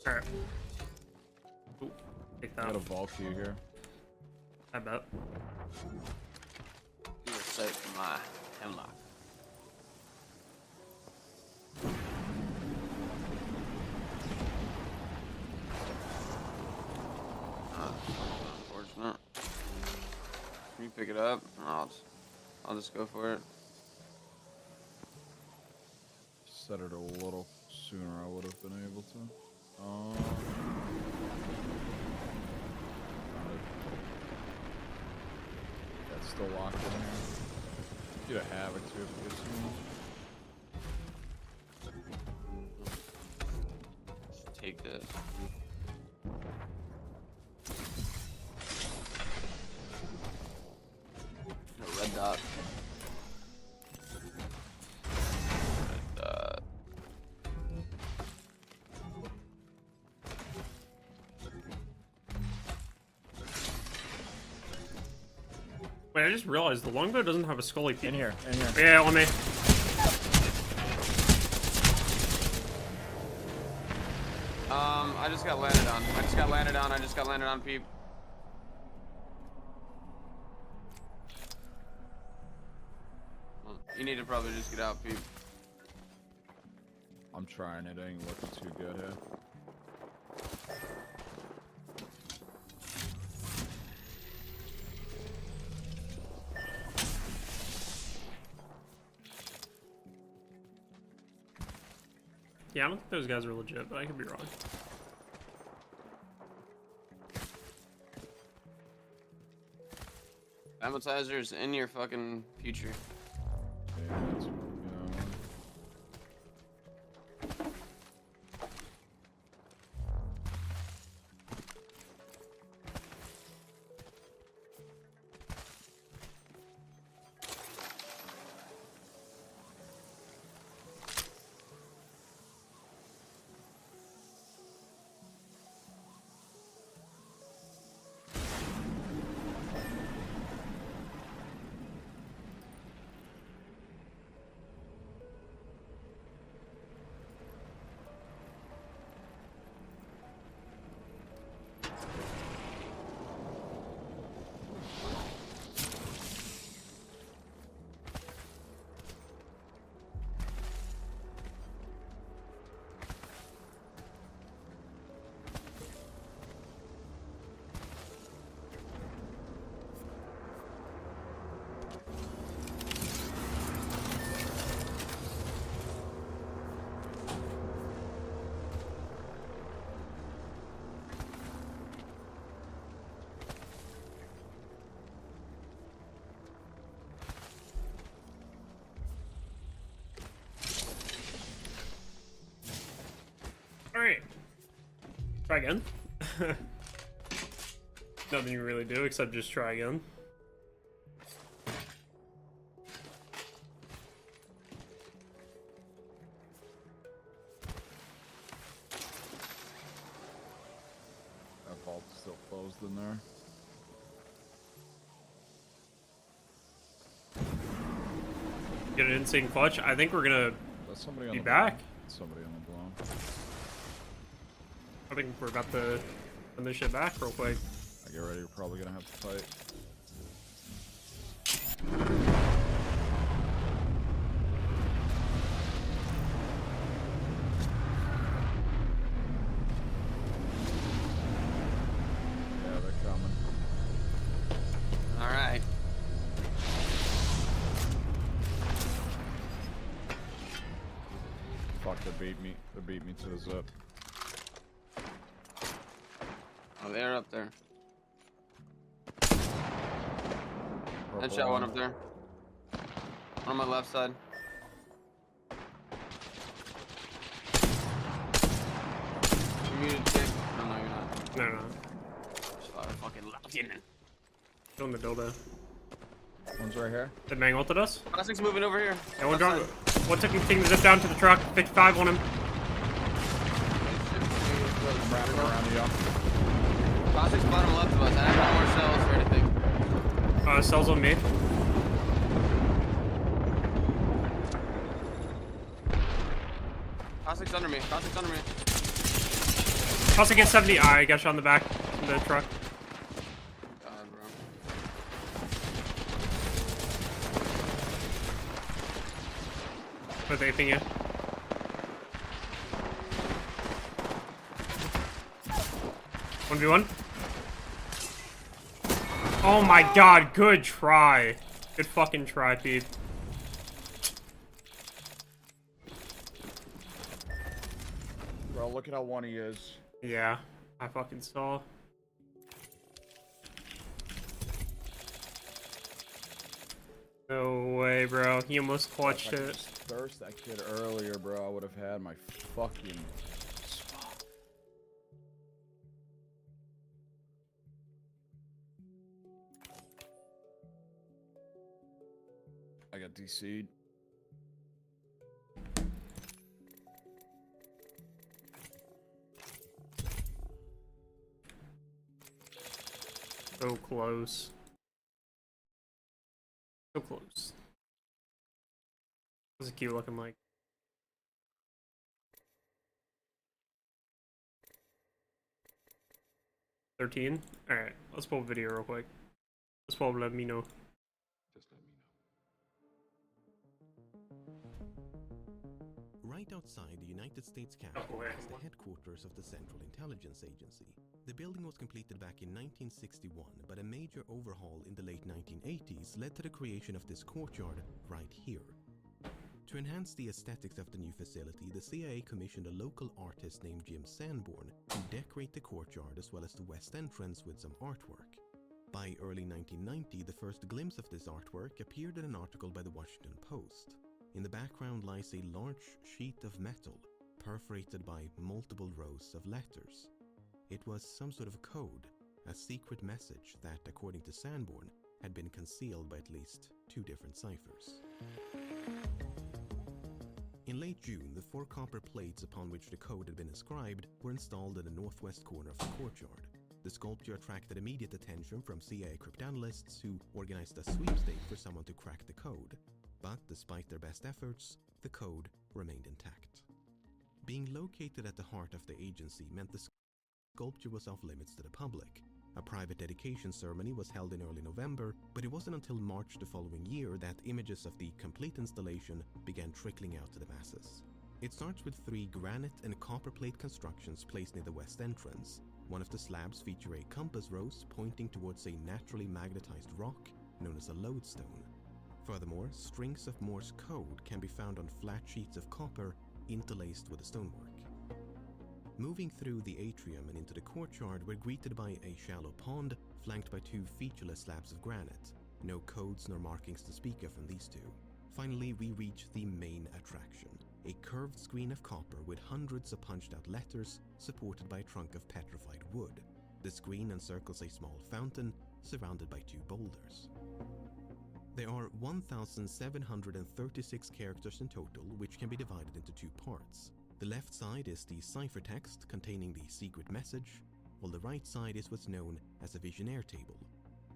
Alright. Ooh, take I that. got a vault key here. I bet. You were safe from my hemlock. Unfortunate. Can you pick it up? I'll just go for it. Set it a little sooner. I would have been able to. That's still locked in here. Get a havoc too if it gets too much. Take this. A red dot. Red dot. Wait, I just realized the longbow doesn't have a scully piece. In here. In here. Yeah, let me. I just got landed on. I just got landed on, peep. Well, you need to probably just get out, peep. I'm trying. It ain't looking too good here. Yeah, I don't think those guys are legit, but I could be wrong. Amatizer's in your fucking future. Yeah, that's, Alright. Try again. Nothing you really do except just try again. that vault's still closed in there. Get an insane clutch. I think we're gonna That's somebody on be the back. blown. Somebody on the blown. I think we're about to send this shit back real quick. I get ready. We're probably gonna have to fight. Yeah, they're coming. All right. Fuck, they beat me. They beat me to the zip. Oh, they're up there. Purple Headshot one up there. On my left side. You muted, Dick? Oh, no, you're not. No, no. Just fire fucking locked in. Doing the dildo. One's right here. Did Mang ulted us? Classic's moving over here. Yeah, one Left drop. side. One took thing to zip down to the truck. 55 on him. I'm wrapping around you. Classic's bottom left of us. I have no more cells or anything. Cells on me. Classic's under me. Classic's under me. Also get 70. I got shot in the back of the truck. God, bro. With aping you. One v one. Oh my god, good try. Good fucking try, Pete. Bro, look at how one he is. Yeah, I fucking saw. No way, bro. He almost If clutched I could it. just thirst that kid earlier, bro, I would have had my fucking spot. I got DC'd. So close. So close. What's the queue looking like? $13? Alright, let's pull a video real quick. Let's pull let me know. Just let me know. Right outside the United States Capitol is the headquarters of the Central Intelligence Agency. The building was completed back in 1961, but a major overhaul in the late 1980s led to the creation of this courtyard right here. To enhance the aesthetics of the new facility, the CIA commissioned a local artist named Jim Sanborn to decorate the courtyard as well as the west entrance with some artwork. By early 1990, the first glimpse of this artwork appeared in an article by the Washington Post. In the background lies a large sheet of metal, perforated by multiple rows of letters. It was some sort of code, a secret message that, according to Sanborn, had been concealed by at least 2 different ciphers. In late June, the 4 copper plates upon which the code had been inscribed were installed in the northwest corner of the courtyard. The sculpture attracted immediate attention from CIA cryptanalysts who organized a sweepstake for someone to crack the code. But despite their best efforts, the code remained intact. Being located at the heart of the agency meant the sculpture was off limits to the public. A private dedication ceremony was held in early November, but it wasn't until March the following year that images of the complete installation began trickling out to the masses. It starts with 3 granite and copper plate constructions placed near the west entrance. One of the slabs feature a compass rose pointing towards a naturally magnetized rock known as a lodestone. Furthermore, strings of Morse code can be found on flat sheets of copper interlaced with the stonework. Moving through the atrium and into the courtyard, we're greeted by a shallow pond flanked by 2 featureless slabs of granite. No codes nor markings to speak of in these 2. Finally, we reach the main attraction, a curved screen of copper with hundreds of punched out letters supported by a trunk of petrified wood. The screen encircles a small fountain surrounded by 2 boulders. There are 1,736 characters in total, which can be divided into 2 parts. The left side is the ciphertext containing the secret message, while the right side is what's known as a visionaire table.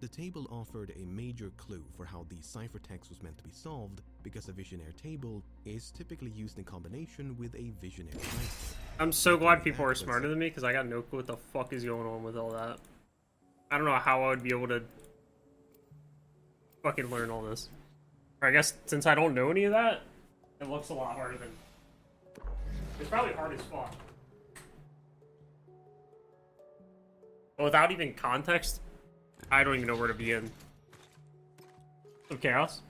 The table offered a major clue for how the ciphertext was meant to be solved, because a visionaire table is typically used in combination with a visionaire cipher. I'm so glad people are smarter than me, because I got no clue what the fuck is going on with all that. I don't know how I would be able to fucking learn all this. Or I guess since I don't know any of that, it looks a lot harder than... It's probably hard as fuck. But without even context, I don't even know where to begin. Some chaos.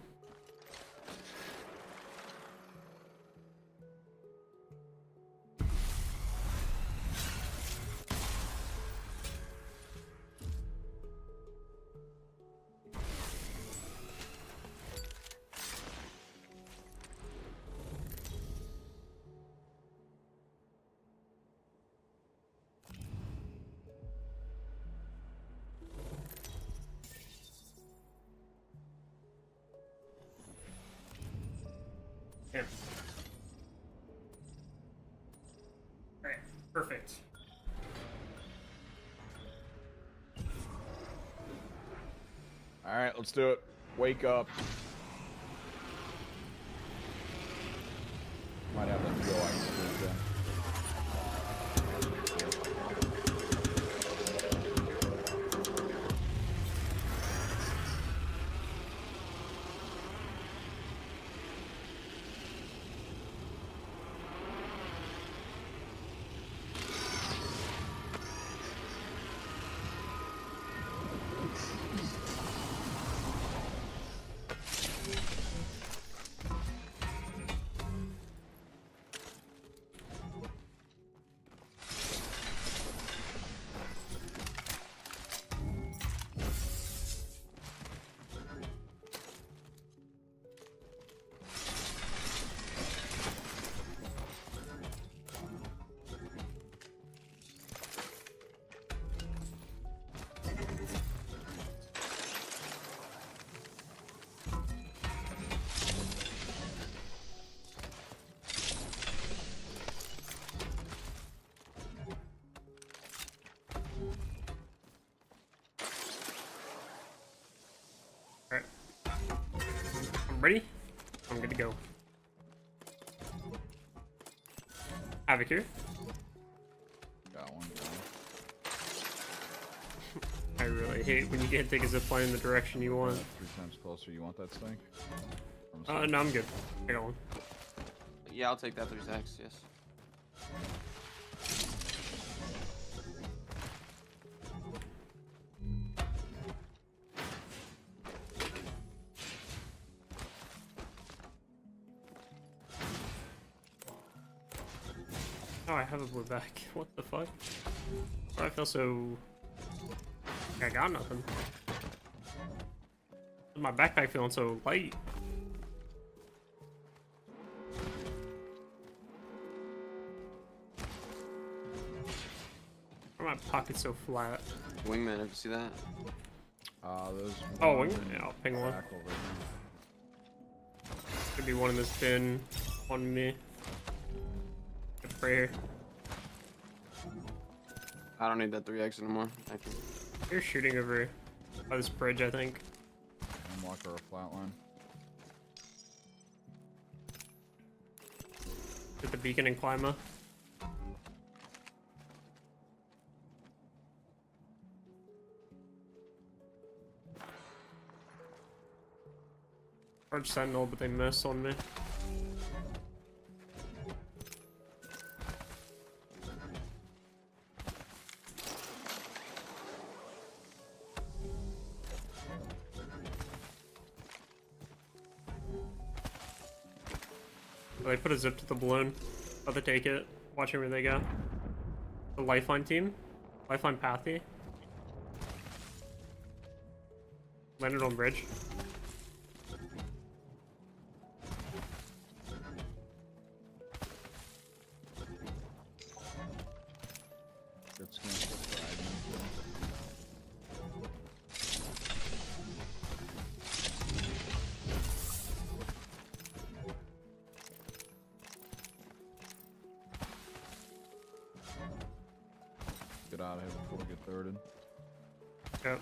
Here. Alright, perfect. Alright, let's do it. Wake up. Might have to go. I can do it then. ready? I'm good to go. Havoc here. Got one going. I really hate when you can't take a zipline in the direction you want. 3 times closer. You want that stink? No, I'm good. I got one. Yeah, I'll take that 3 seconds, yes. Oh, I have a blue back. What the fuck? Why I feel so... I got nothing. My backpack feeling so light. Why are my pockets so flat? Wingman, ever see that? There's Oh, one wing- yeah, I'll ping one. back over here. Could be one in this bin. On me. A prayer. I don't need that 3x anymore. Thank you. You're shooting over by this bridge, I think. One walker or flatline. At the beacon and Clima. Large sentinel, but they miss on me. They put a zip to the balloon. About to take it. Watching where they go. The Lifeline team. Lifeline Pathy. Landed on bridge. Good skin for fragment. Get out of here before we get thirded. Yep.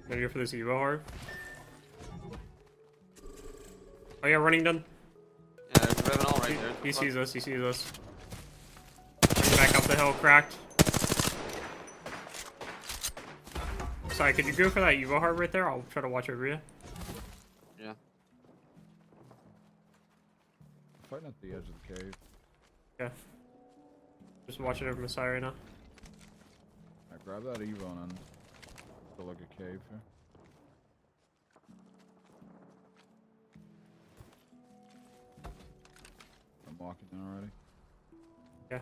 Ready for this Evo hard? Oh yeah, running done. Yeah, there's a Revan all right there. He sees us, he sees us. Bring back up the hill, cracked. Sorry, could you go for that Evo hard right there? I'll try to watch over you. Yeah. Fighting at the edge of the cave. Yeah. Just watching over Messiah right now. Alright, grab that Evo and then go look at cave here. I'm walking in already. Yeah.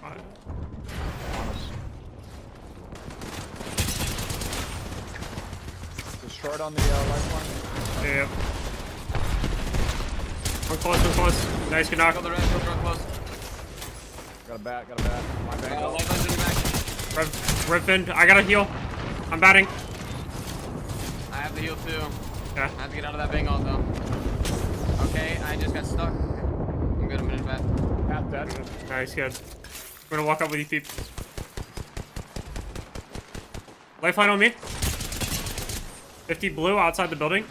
Alright. Destroyed on the lifeline. Yeah. One close, one close. Nice, good knock. Go the red, go real close. Got a bat, got a bat. My bang. Lifeline's in the back. Revin, I gotta heal. I'm batting. I have the heal too. Yeah. I have to get out of that Bengal though. Okay, I just got stuck. I'm good, I'm in the back. Half dead. Nice, good. We're gonna walk up with you, peep. Lifeline on me. 50 blue outside the building.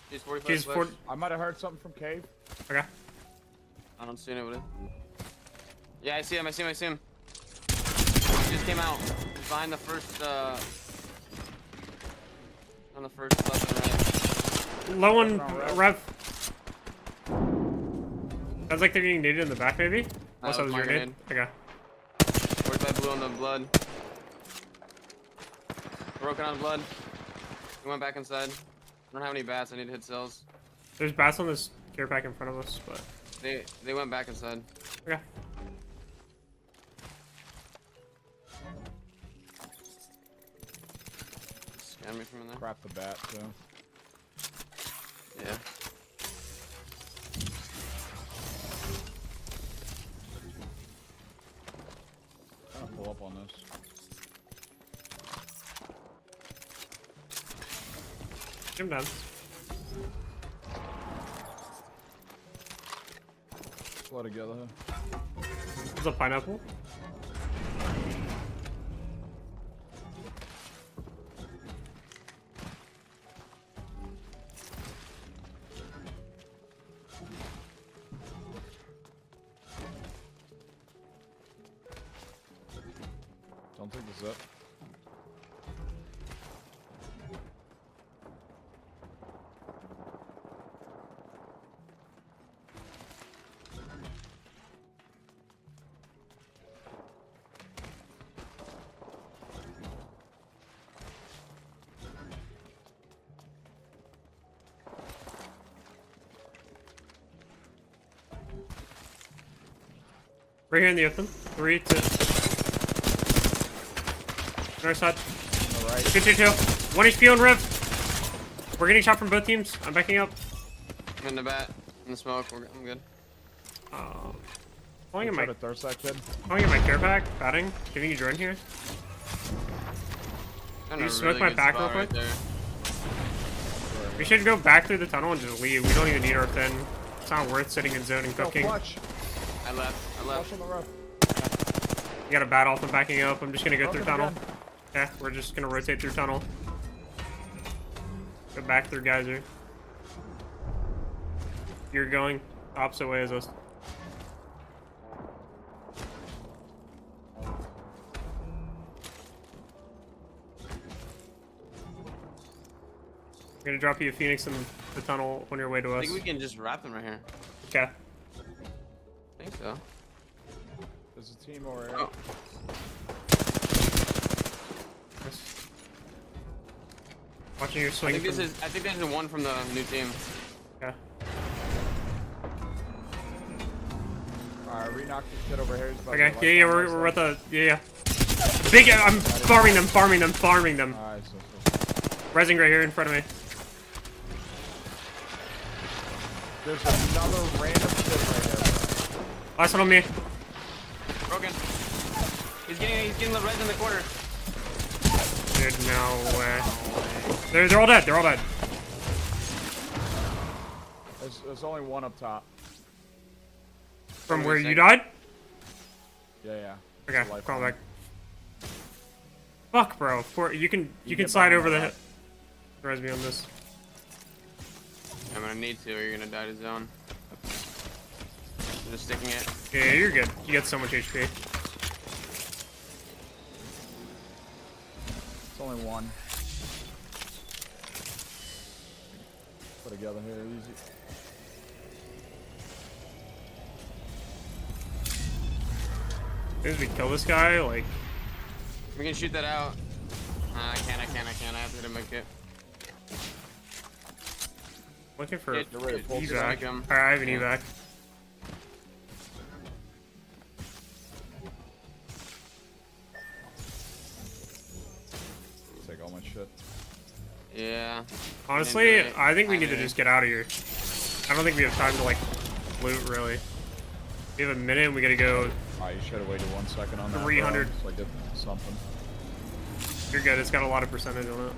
He's 45 She's flash. 40. I might have heard something from cave. Okay. I don't see anybody. Yeah, I see him. I see him. I see him. He just came out. He's behind the first. On the first left and right. Low one, rev. Sounds like they're getting naded in the back, maybe? Unless that was your nade. Okay. Where's that blue on the blood? Broken on blood. He went back inside. I don't have any bats. I need to hit cells. There's bats on this care pack in front of us, but They went back inside. okay. Scan me from in there. Crap the bat, so. Yeah. I'm gonna pull up on this. Get him down. Slow together. There's a pineapple. Don't take the zip. Right here in the open. 3, 2. North side. On the right. 2, 2, 2. 1 HP on Riv. We're getting shot from both teams. I'm backing up. I'm in the bat. In the smoke. I'm good. Calling in Try my to thirst that kid. care pack. Batting. Giving you drone here. Got you a smoke my good back spot real quick? there. We should go back through the tunnel and just leave. We don't even need our fin. It's not worth sitting in zone and Go cooking. clutch. I left. Clutch on the roof. You got a bat off and backing up. I'm just gonna go through Broken tunnel. again. Yeah, we're just gonna rotate through tunnel. Go back through geyser. You're going opposite way as us. I'm gonna drop you a Phoenix in the tunnel on your way to I us. think we can just wrap them right here. Okay. I think so. There's a team over here. Oh. Nice. Watching your I swing. think this from- is. I think there's one from the new team. Okay. Alright, re-knock this kid over here. He's about Okay. to Yeah, left we're on at the yeah. Big. I'm farming them. Alright, so. Resing right here in front of me. There's another random kid right here. Last one on me. Broken. He's getting the res in the corner. Dude, no way. They're all dead. They're all dead. There's only one up top. From where you sick. died? Yeah, yeah. Okay, There's a life call line. back. Fuck, bro. You can get slide behind over the that. hit. Res me on this. I'm gonna need to, or you're gonna die to zone. I'm just sticking it. Yeah, you're good. You get so much HP. It's only one. Put together here, easy. As soon as we kill this guy, like, We can shoot that out. I can't. I have to hit him my kit. looking for Hit, ready to pull hit, evac. make him. Alright, I have an Yeah. evac. Take all my shit. Yeah. Honestly, Into it. I think we need to mean- just get out of here. I don't think we have time to, like, loot, really. We have a minute and we gotta go. Alright, you should have waited 1 second on that. 300. Bro, so I get something. You're good. It's got a lot of percentage on it.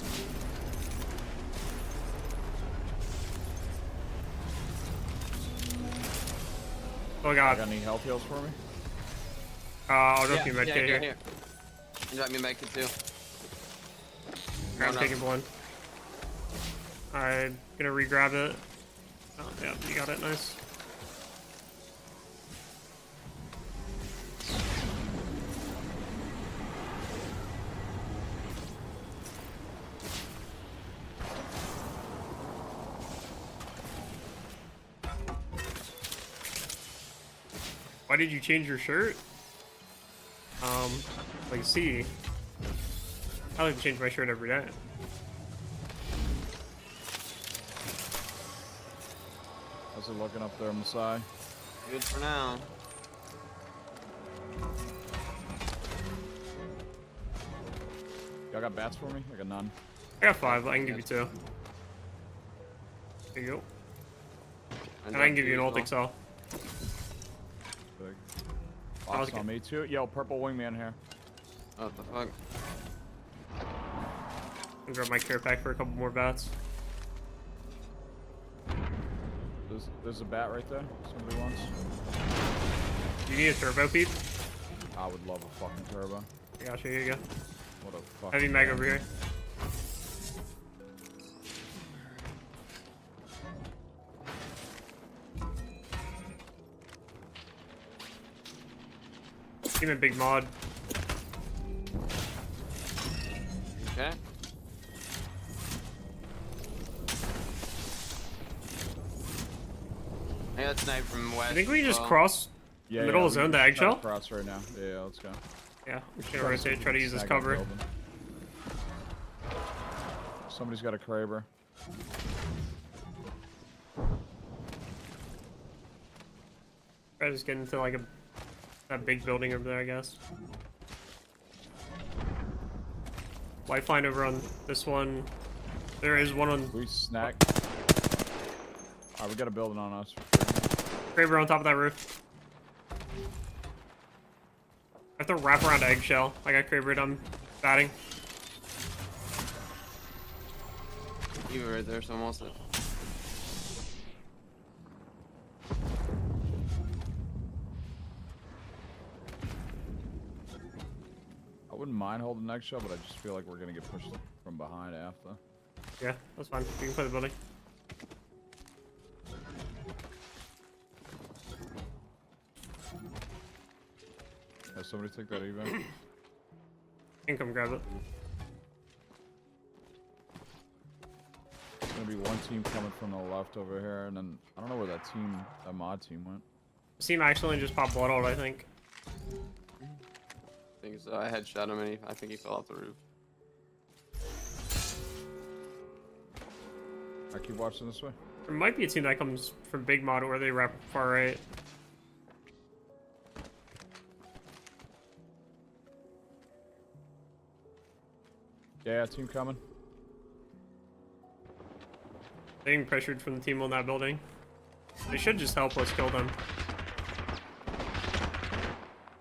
Oh god. Got any health heals for me? I'll drop you a medkit here. You got me a medkit too. I'm no. taking one. I'm gonna re-grab it. Oh, yeah, you got it. Nice. Why did you change your shirt? Like, see. I like to change my shirt every day. How's it looking up there, Masai? Good for now. Y'all got bats for me? I got none. I got 5, I can give you 2. There you go. And I can give you an ult excel. Big. I was Box on me too. Yo, purple wingman here. What the fuck? I'll grab my care pack for a couple more bats. There's a bat right there. Somebody wants. You need a turbo, Pete? I would love a fucking turbo. I got you, here you go. What a fuck. Heavy mag over here. Give him a big mod. Okay. I got sniped from west. I think we just well. cross Yeah, middle yeah, of zone we to can eggshell. cross right now. Yeah, let's go. Yeah, we're just gonna rotate, try to use this Snag that cover. building. Somebody's got a Kraber. Try to just get into like that big building over there, I guess. Lifeline over on this one. There is one on We snack. Alright, we got a building on us. Kraber on top of that roof. I have to wrap around eggshell. I got Kraber, I'm batting. You were right there, so almost it. I wouldn't mind holding next shot, but I just feel like we're gonna get pushed from behind after. Yeah, that's fine. You can play the building. Has somebody take that event? You can come grab it. There's gonna be one team coming from the left over here, and then I don't know where that mod team went. Team accidentally just popped blood out, I think. I think so. I headshot him and I think he fell off the roof. I keep watching this way. There might be a team that comes from Big Mod where they wrap far right. Yeah, team coming. They're getting pressured from the team on that building. They should just help us kill them.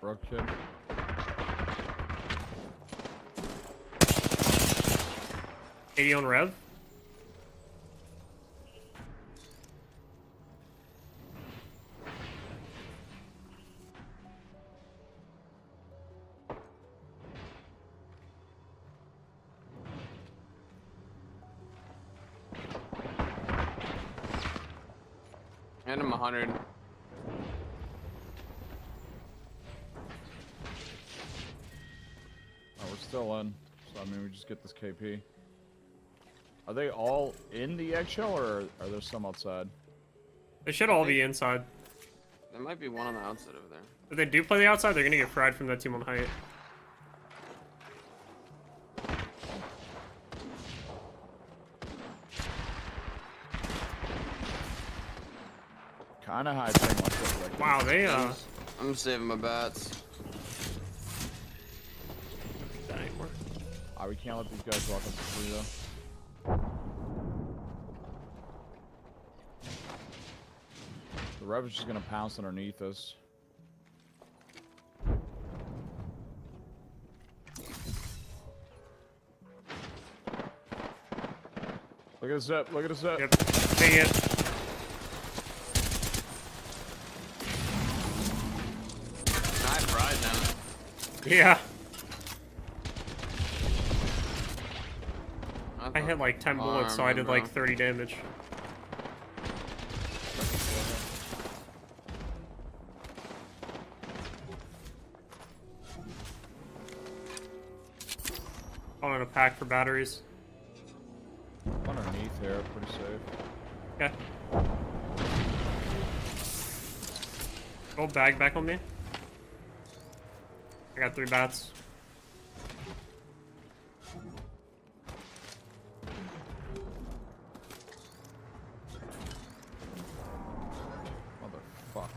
Broke kid. AD on Rev. Hand him 100. Oh, we're still in. So I mean, we just get this KP. Are they all in the eggshell, or are there some outside? They should all be inside. There might be one on the outside over there. If they do play the outside, they're gonna get fried from that team on height. Kinda high thing myself. Like Wow, they I'm saving my bats. that ain't work. we can't let these guys walk up the tree though. The Rev is just gonna pounce underneath us. Look at the zip, look at the zip. Yep, take it. I fried them. Yeah, I thought- hit like 10 bullets, so I did bro. like 30 damage. Calling a pack for batteries. Underneath here, pretty safe. Okay. Gold bag back on me. I got 3 bats. Motherfuck.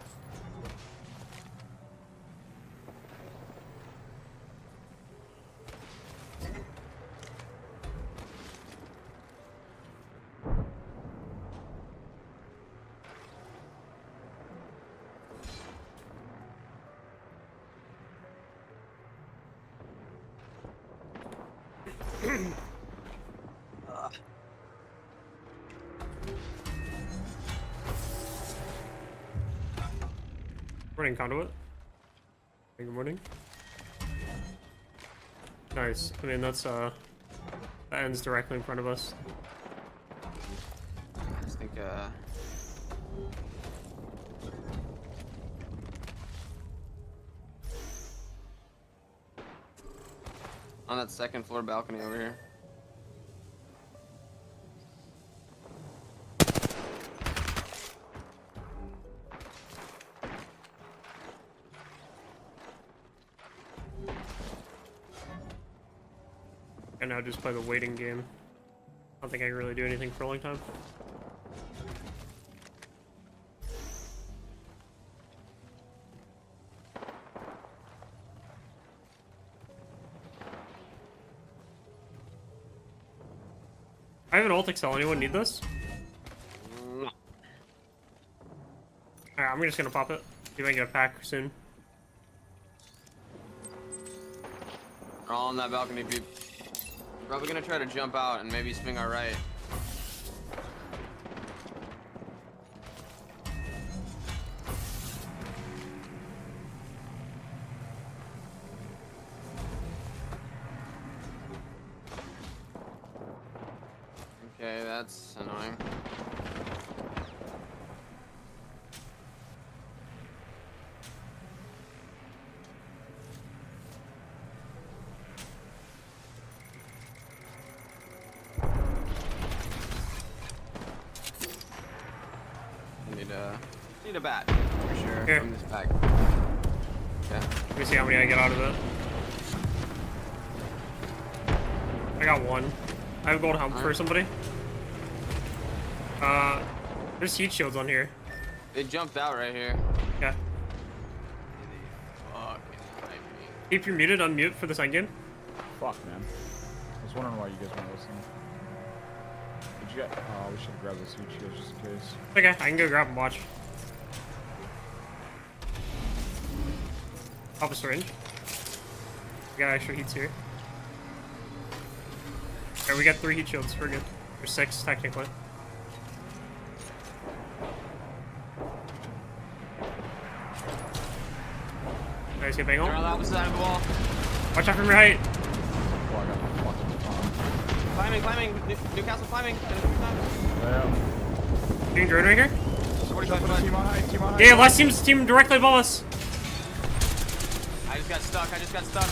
Morning, Conduit. Good morning. Nice. I mean, that's, that ends directly in front of us. I just think, on that second floor balcony over here. And now just play the waiting game. I don't think I can really do anything for a long time. I have an ult XL. Anyone need this? No. Alright, I'm just gonna pop it. See if I can get a pack soon. We're all on that balcony, peep. Probably gonna try to jump out and maybe swing our right. Okay, that's annoying. Need a bat for sure. Here. From this bag. Okay. Let me see how many I get out of it. I got 1. I have gold helmet for somebody. There's heat shields on here. They jumped out right here. Yeah. Fucking hype me. Keep you muted, unmute for this end game. Fuck, man. I was wondering why you guys weren't listening. Did you get... Oh, we should have grabbed this heat shield just in case. Okay, I can go grab and watch. Pop a syringe. We got extra heats here. Alright, we got 3 heat shields. We're good. Or 6, technically. Nice, get bang They're on the on. opposite side of the wall. Watch out from your height. Oh, I got my fucking Climbing, climbing. Newcastle climbing. Yeah. Getting drone right here. 45 foot. Team on high, team on high. Yeah, last team's team directly above us. I just got stuck. I just got stuck.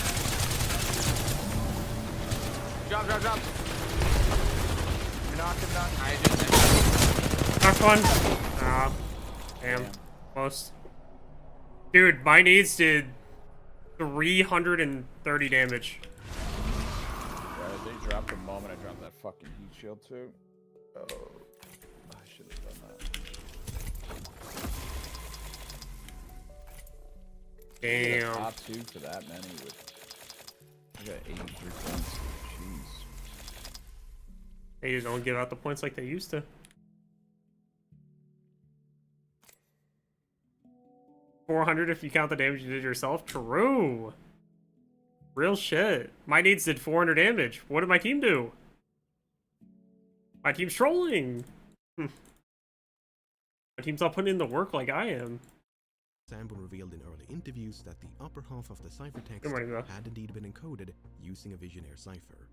Drop, drop, drop. You're knocking, knocking. I just Not fun. Ah, damn. Close. Dude, my nades did 330 damage. Yeah, they dropped the moment I dropped that fucking heat shield too. Oh, I should have done that. Damn. Top 2 to that many with. I got 83 points. Jeez. They just don't give out the points like they used to. 400 if you count the damage you did yourself. True. Real shit. My nades did 400 damage. What did my team do? My team's trolling. My team's not putting in the work like I am. Sanborn revealed in early interviews that the upper half of the ciphertext Good morning, bro. had indeed been encoded using a Visionaire cipher.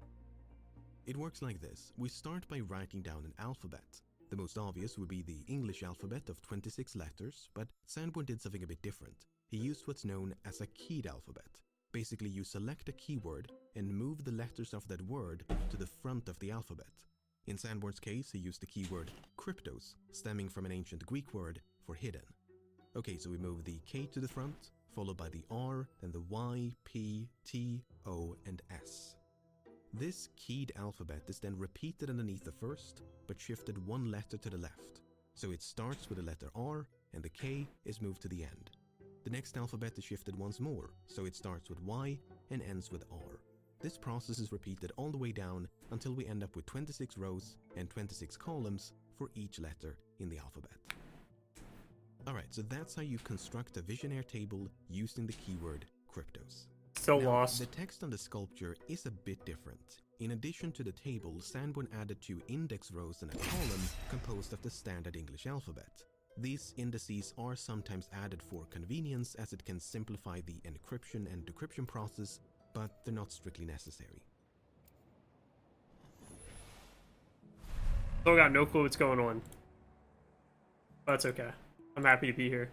It works like this. We start by writing down an alphabet. The most obvious would be the English alphabet of 26 letters, but Sanborn did something a bit different. He used what's known as a keyed alphabet. Basically, you select a keyword and move the letters of that word to the front of the alphabet. In Sanborn's case, he used the keyword cryptos, stemming from an ancient Greek word for hidden. Okay, so we move the K to the front, followed by the R, then the Y, P, T, O, and S. This keyed alphabet is then repeated underneath the first, but shifted one letter to the left. So it starts with the letter R, and the K is moved to the end. The next alphabet is shifted once more, so it starts with Y and ends with R. This process is repeated all the way down until we end up with 26 rows and 26 columns for each letter in the alphabet. Alright, so that's how you construct a Visionaire table using the keyword cryptos. Still Now, lost. the text on the sculpture is a bit different. In addition to the table, Sanborn added 2 index rows and a column composed of the standard English alphabet. These indices are sometimes added for convenience, as it can simplify the encryption and decryption process, but they're not strictly necessary. Still got no clue what's going on. But that's okay. I'm happy to be here.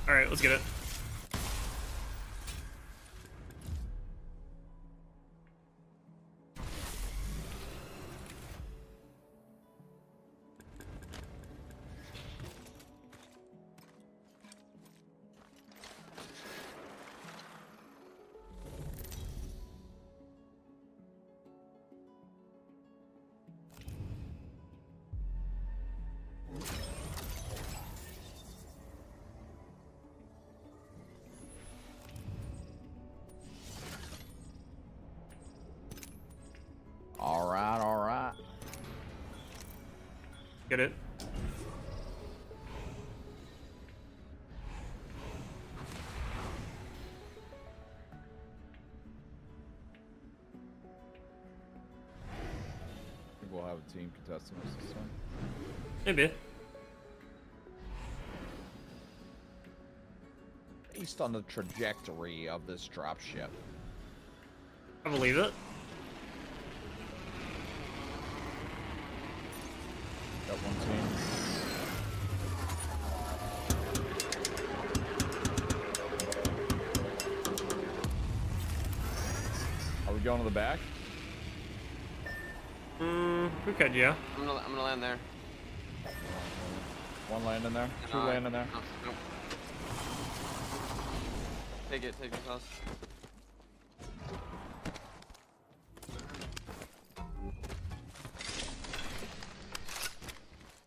Alright, let's get it. Alright. Get it? I think we'll have a team contesting us this time. Maybe. Based on the trajectory of this dropship. I believe it. Got one team. Are we going to the back? We could, yeah. I'm gonna land there. One land in there? Two land in there? No, nope. Take it, house.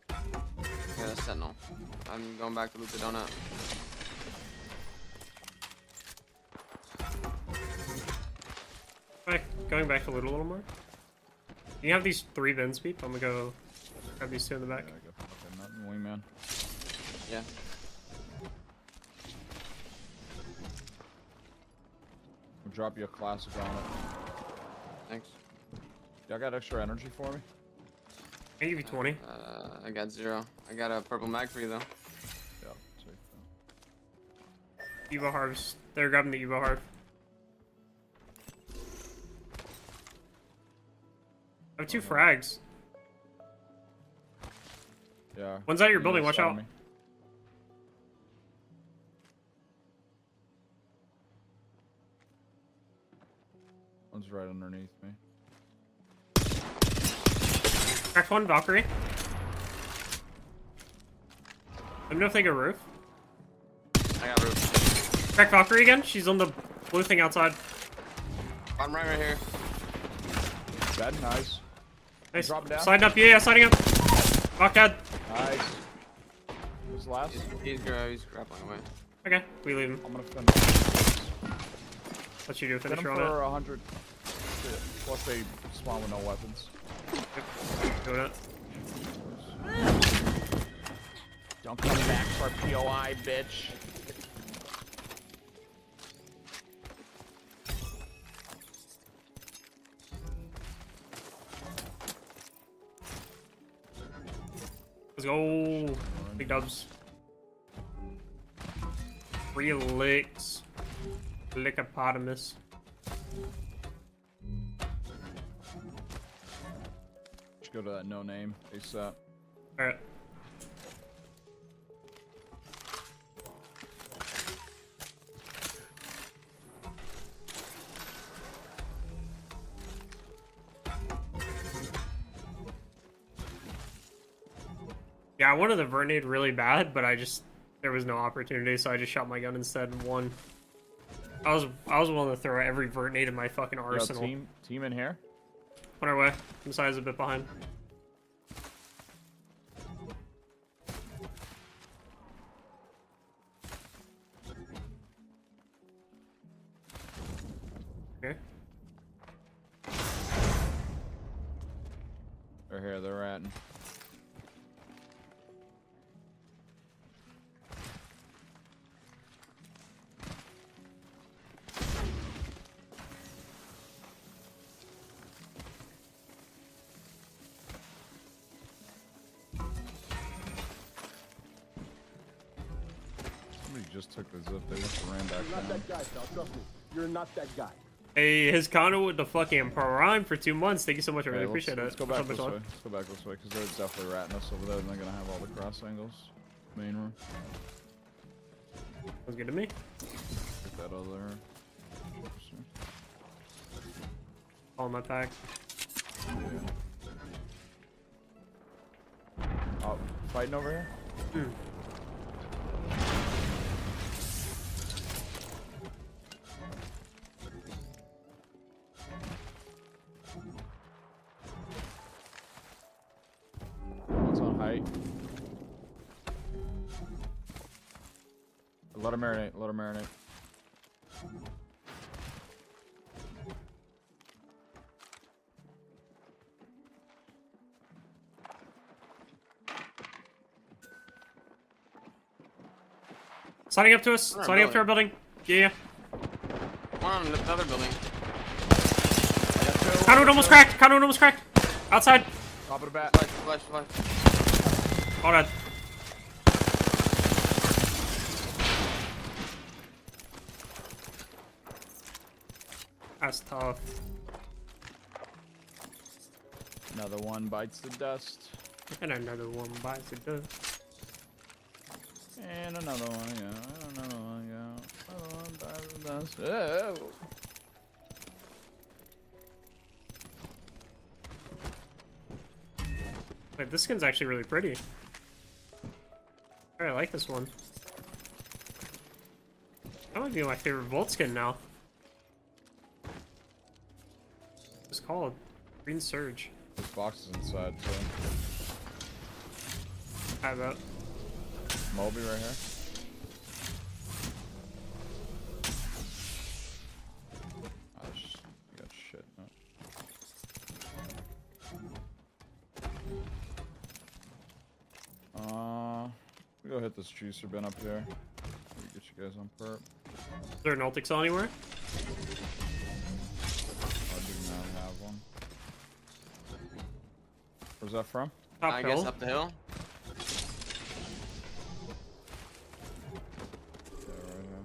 Yeah, that's Sentinel. I'm going back to loot the donut. Going back to loot a little more. You have these 3 bins, Peep. I'm gonna go grab these 2 in the back. Yeah, I go fucking nothing, wingman. Yeah. I'll drop you a classic on it. Thanks. Y'all got extra energy for me? I can give you 20. I got 0. I got a purple mag for you though. Yeah, take that. Evo Harvest. They're grabbing the Evo Harv. I have 2 frags. Yeah. One's at your you building, know, watch stun out. me. One's right underneath me. Cracked 1, Valkyrie. Let me know if they go roof. I got roof. Crack Valkyrie again. She's on the blue thing outside. I'm right here. Dead, nice. Nice. Drop down. Sliding up. Yeah, sliding up. Rock dead. Nice. Who's last? He's grappling away. Okay, we leave him. I'm gonna finish. Let you do a Get him finisher on for it. 100. Plus they spawn with no weapons. Doing it. Don't come back for POI, bitch. Let's go. Big dubs. 3 licks. Lickopotamus. Should go to that no name ASAP. Alright. Yeah, I wanted the Vernade really bad, but there was no opportunity, so I just shot my gun instead and won. I was willing to throw every Vernade in my fucking Yo, arsenal. team in here. On our way. Messiah's a bit behind. Okay. They're here. They're at. Somebody just took the zip. They must have ran back You're not down. that guy, pal. Trust me. You're not that guy. Hey, his condo with the fucking prime for 2 months. Thank you so much. I really Hey, appreciate let's it. go What's back up, this way. Michelle? Let's go back this way because they're definitely ratting us over there, and they're gonna have all the cross angles. Main room. Sounds good to me. Get that other. All in my pack. Yeah. Oh, fighting over here? What's on height? Let her marinate, let her marinate. Sliding up to us. Our Sliding up to our building. Yeah. One on the other building. Condo wood almost cracked. Condo wood almost cracked. Outside. Top of the bat. Flash. All dead. That's tough. Another one bites the dust. And another one bites the dust. And another one, yeah. And another one, yeah. Another one bites the dust. Oh. Wait, this skin's actually really pretty. I like this one. That might be my favorite Volt skin now. It's called Green Surge. This box is inside, too. I bet. Moby right here. Oh, you got shit. No. We go hit this juicer bin up here. Let me get you guys on perp. Is there an Ultixel anywhere? I do not have one. Where's that from? Top I hill. guess up the hill. Yeah, right here.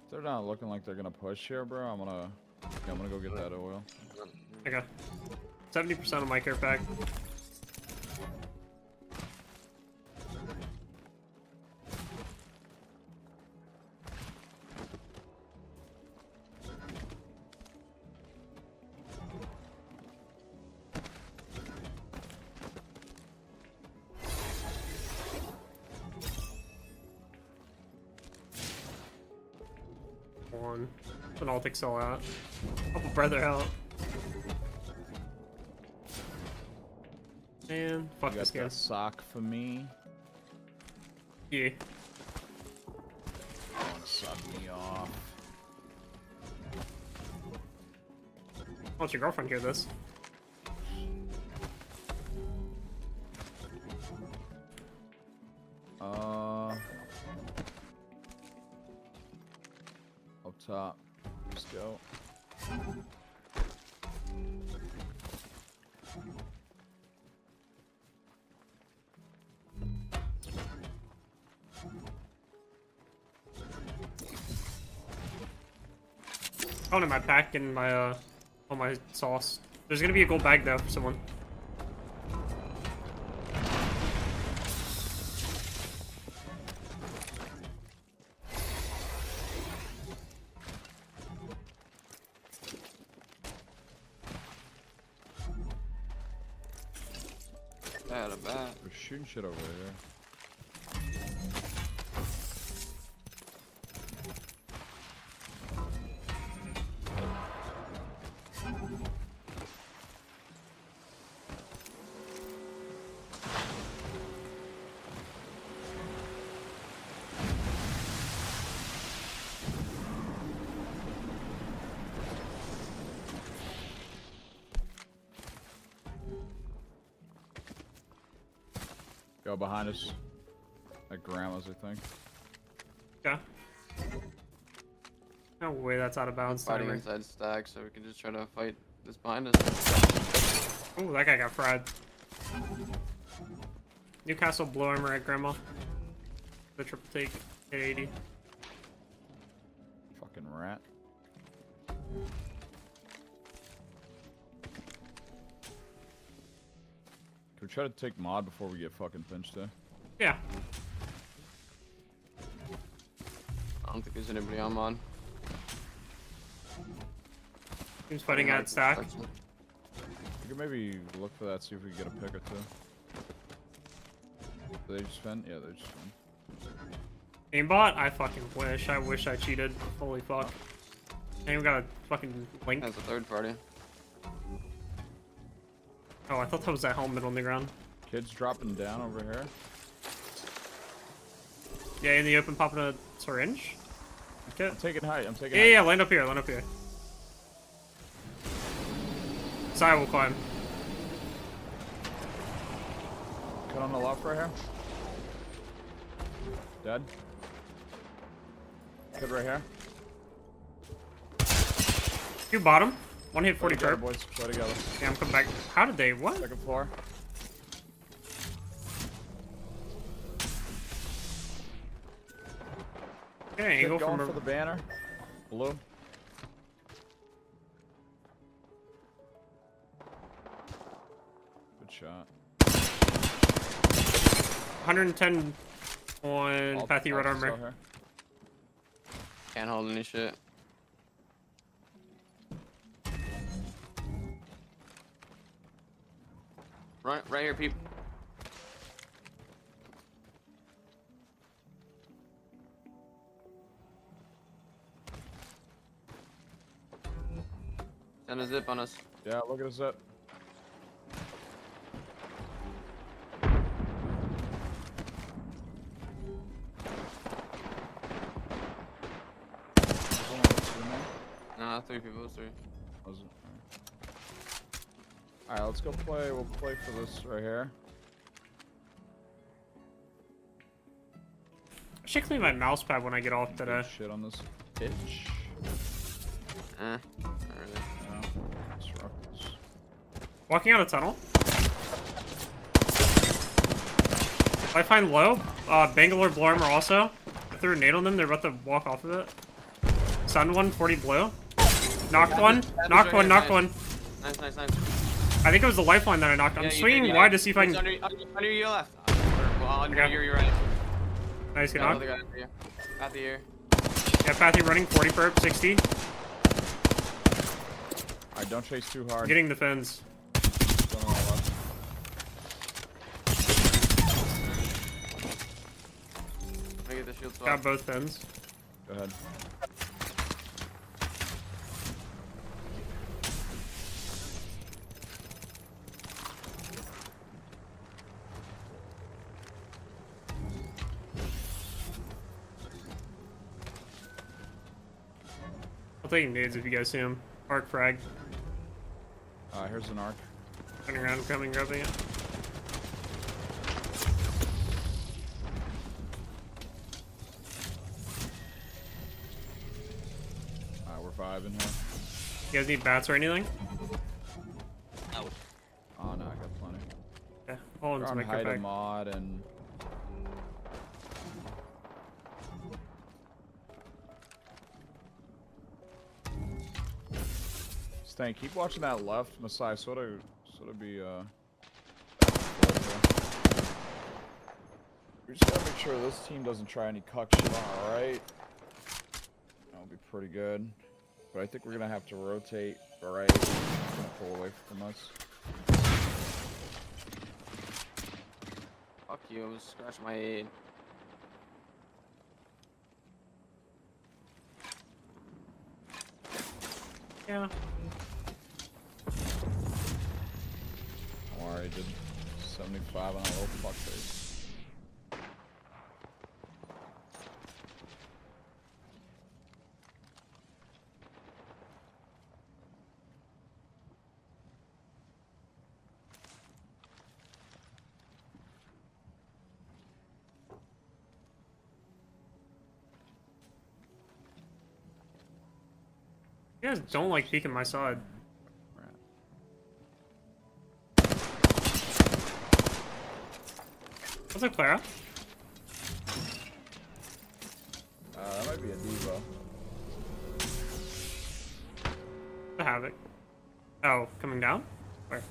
They're not looking like they're gonna push here, bro. I'm gonna go get that oil. Okay. 70% of my care pack. One. An Ultixel out. Oh, brother out. Man, fuck You this got game. that sock for me. Yeah. Don't suck me off. I'll let your girlfriend hear this. Up top. Let's go. Going in my pack and my Oh my sauce. There's gonna be a gold bag though for someone. Bad, a bat. They're shooting shit over here. Go behind us. At grandma's, I think. Yeah. No way that's out of bounds. Fighting Timer. inside stack, so we can just try to fight this behind us. Oh, that guy got fried. Newcastle blow armor at grandma. The triple take at 80. Fucking rat. Can we try to take mod before we get fucking pinched there? Yeah. I don't think there's anybody on mod. Team's fighting at stack. We could maybe look for that, see if we can get a pick or two. Did they just spend? Yeah, they just spend. Aimbot? I fucking wish. I wish I cheated. Holy fuck. I even got a fucking link. That's a third party. Oh, I thought that was that helmet on the ground. Kids dropping down over here. Yeah, in the open, popping a syringe. Okay. I'm taking height. I'm taking Yeah, height. yeah, land up here, land up here. Sai will climb. Cut on the left right here. Dead. Kid right here. You bottom. One hit 40 Play together, perp. boys. Play together. Yeah, I'm coming back. How did they? What? Second floor. Okay, Kid angle going from for the banner. Blue. Good shot. 110 on All- Pathy all red still armor. here. Can't hold any shit. Right here, people. Send a zip on us. Yeah, look at us up. Nah, 3 people, 3. Alright, let's go play. We'll play for this right here. I should clean my mouse pad when I get off today. Good shit on this pitch. Not really. Yeah. Let's rock this. Walking out of tunnel. Lifeline low. Bangalore blow armor also. I threw a nade on them. They're about to walk off of it. Sun one, 40 blue. Knocked one. Knocked one. Knocked one. Nice, nice, nice. I think it was the lifeline that I knocked. I'm Yeah, you swinging did, yeah. wide to see if I It's can. under your left. Well, under Okay. your right. Nice, good Yeah, knock. other guy under you. At the ear. Yeah, Pathy running 40 perp, 60. Alright, don't chase too hard. Getting the fins. Going on the left. Let me get the shield swap. Got both fins. Go ahead. I'll take nades if you guys see him. Arc frag. Here's an arc. Turning around, coming, grabbing it. Alright, we're 5 in here. You guys need bats or anything? Oh no, I got plenty. Yeah, all We're into on my height bag. mod and Mustang, keep watching that left, Masai. Sort of be we just gotta make sure this team doesn't try any cuck shit on our right. That'll be pretty good. But I think we're gonna have to rotate right. It's gonna pull away from us. Fuck you, I was scratching my head. Yeah. Don't worry, I did 75 on a little fuck face. You guys don't like peeking my side. What's up, Clara? That might be a Devo. The Havoc. Oh, coming down? Where?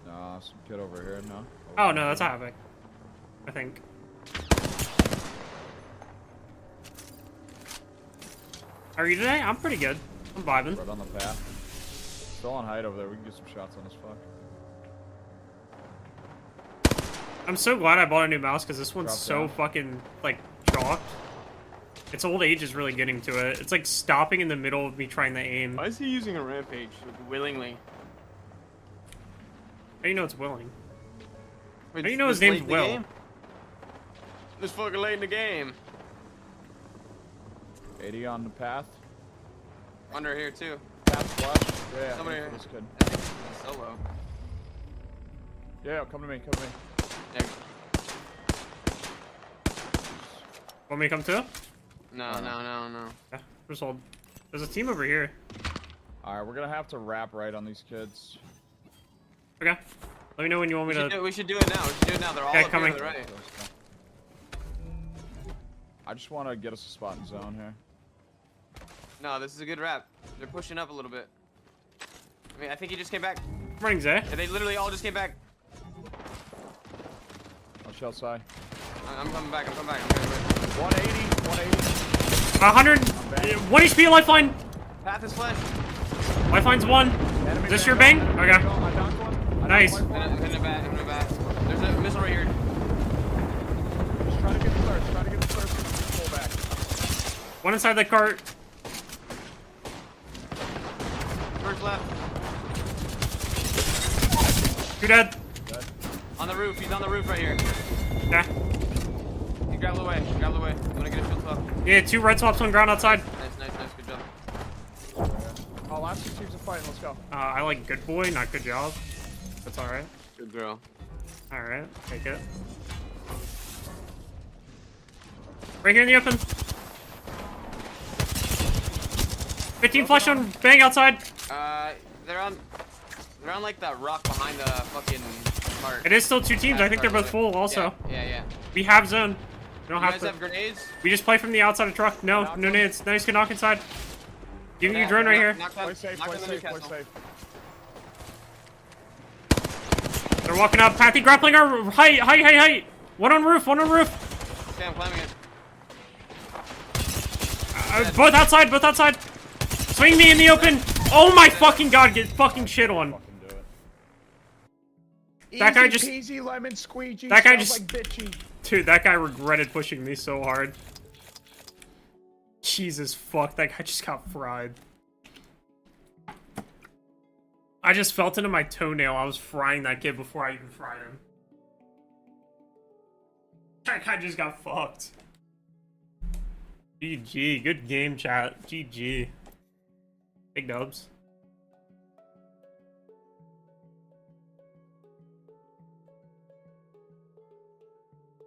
Nah, some kid over here, no? Oh, no, that's a Havoc. I think. How are you today? I'm pretty good. I'm vibing. Right on the path. Still on height over there. We can get some shots on this fuck. I'm so glad I bought a new mouse because this one's Drop so down. fucking, like, chalked. Its old age is really getting to it. It's like stopping in the middle of me trying to aim. Why is he using a rampage willingly? How do you know it's willing? Wait, How do you know his this name's late in the Will? game? This fucking late in the game. 80 on the path. Under here too. Path flush. Yeah, Somebody aim here. for this kid. I think he's solo. Yeah, come to me, come to me. Yeah. Want me to come too? No. Yeah, just hold. There's a team over here. Alright, we're gonna have to wrap right on these kids. Okay. Let me know when you want me to. We should do it now. We should do it now. They're all Okay, up coming. here to the right. I just want to get us a spot in zone here. No, this is a good wrap. They're pushing up a little bit. I mean, I think he just came back. Morning, Zay. Yeah, they literally all just came back. Watch outside. I'm coming back. I'm coming back. I'm coming back. 180, 180. 100. 1 HP lifeline. Path is flash. Lifeline's 1. Enemy Is this man your going. bang? Enemy Okay. going. I knocked one. I knocked Nice. lifeline. I'm in the back. I'm in the back. There's a missile right here. Just try to get the thirst. Try to get the thirst. Pull back. 1 inside the cart. First left. 2 dead. On the roof. He's on the roof right here. Yeah. He grabbed away. Grabbed away. I'm gonna get a shield swap. Yeah, 2 red swaps on ground outside. Nice. Good job. Oh, last 2 teams are fighting. Let's go. I like good boy, not good job. That's alright. Good girl. Alright, take it. Right here in the open. 15 flush on bang outside. They're on like that rock behind the fucking cart. It is still 2 teams. I think they're both full also. Yeah. We have zone. We don't You have guys to. have grenades? We just play from the outside of truck. No nades. Nice, good knock inside. Giving you drone right here. Play safe, play safe, play safe. They're walking up. Pathy grappling our height. One on roof. Okay, I'm climbing it. Both outside. Swing me in the open. Oh my fucking god, get fucking shit on. Fucking do it. That guy just- Easy lemon squeegee. That guy sounds just- like bitchy. Dude, that guy regretted pushing me so hard. Jesus fuck, that guy just got fried. I just felt it in my toenail. I was frying that kid before I even fried him. That guy just got fucked. GG, good game, chat. GG. Big dubs.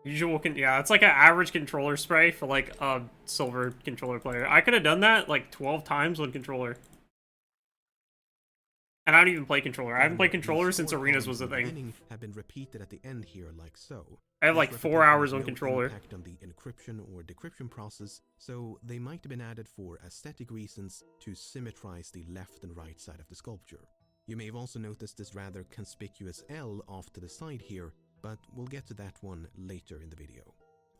Usual yeah, it's like an average controller spray for like a silver controller player. I could have done that like 12 times on controller. And don't even play controller. I haven't played controller since arenas was a thing. Have been repeated at the end here like so. I have like This 4 hours on repetition has no controller. impact on the encryption or decryption process, so they might have been added for aesthetic reasons to symmetrize the left and right side of the sculpture. You may have also noticed this rather conspicuous L off to the side here, but we'll get to that one later in the video.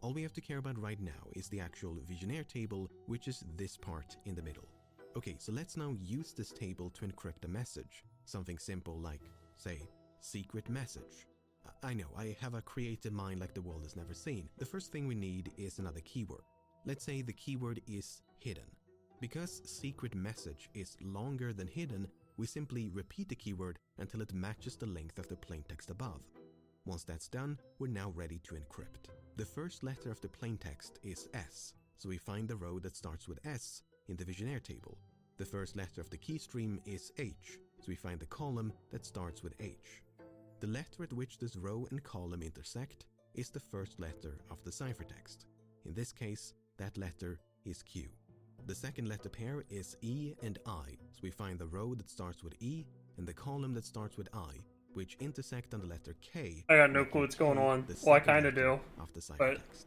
All we have to care about right now is the actual Visionaire table, which is this part in the middle. Okay, so let's now use this table to encrypt a message. Something simple like, say, secret message. I know, I have a creative mind like the world has never seen. The first thing we need is another keyword. Let's say the keyword is hidden. Because secret message is longer than hidden, we simply repeat the keyword until it matches the length of the plaintext above. Once that's done, we're now ready to encrypt. The first letter of the plaintext is S, so we find the row that starts with S in the Visionaire table. The first letter of the keystream is H, so we find the column that starts with H. The letter at which this row and column intersect is the first letter of the ciphertext. In this case, that letter is Q. The second letter pair is E and I, so we find the row that starts with E and the column that starts with I, which intersect on the letter K. I got no clue what's going on. the Well, I second kind of letter do. Of the but- ciphertext.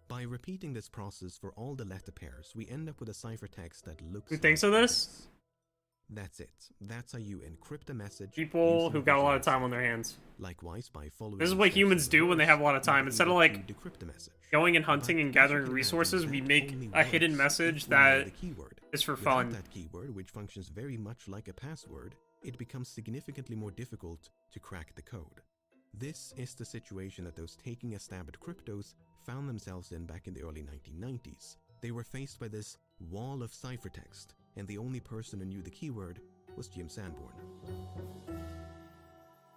By repeating this process for all the letter pairs, we end up with a ciphertext that looks Who thinks like of this? this. That's it. That's how you encrypt a message. People using who got a lot of Visionaire. time on their hands. Likewise, by following This is the what steps humans in the do when they have a lot of course, time. we'll Instead be of, able like, to decrypt the message. Going and hunting But and as you gathering can resources, imagine, we that make only a hidden works message if we know that the keyword. is for Without fun. that keyword, which functions very much like a password, it becomes significantly more difficult to crack the code. This is the situation that those taking a stab at cryptos found themselves in back in the early 1990s. They were faced by this wall of ciphertext, and the only person who knew the keyword was Jim Sanborn.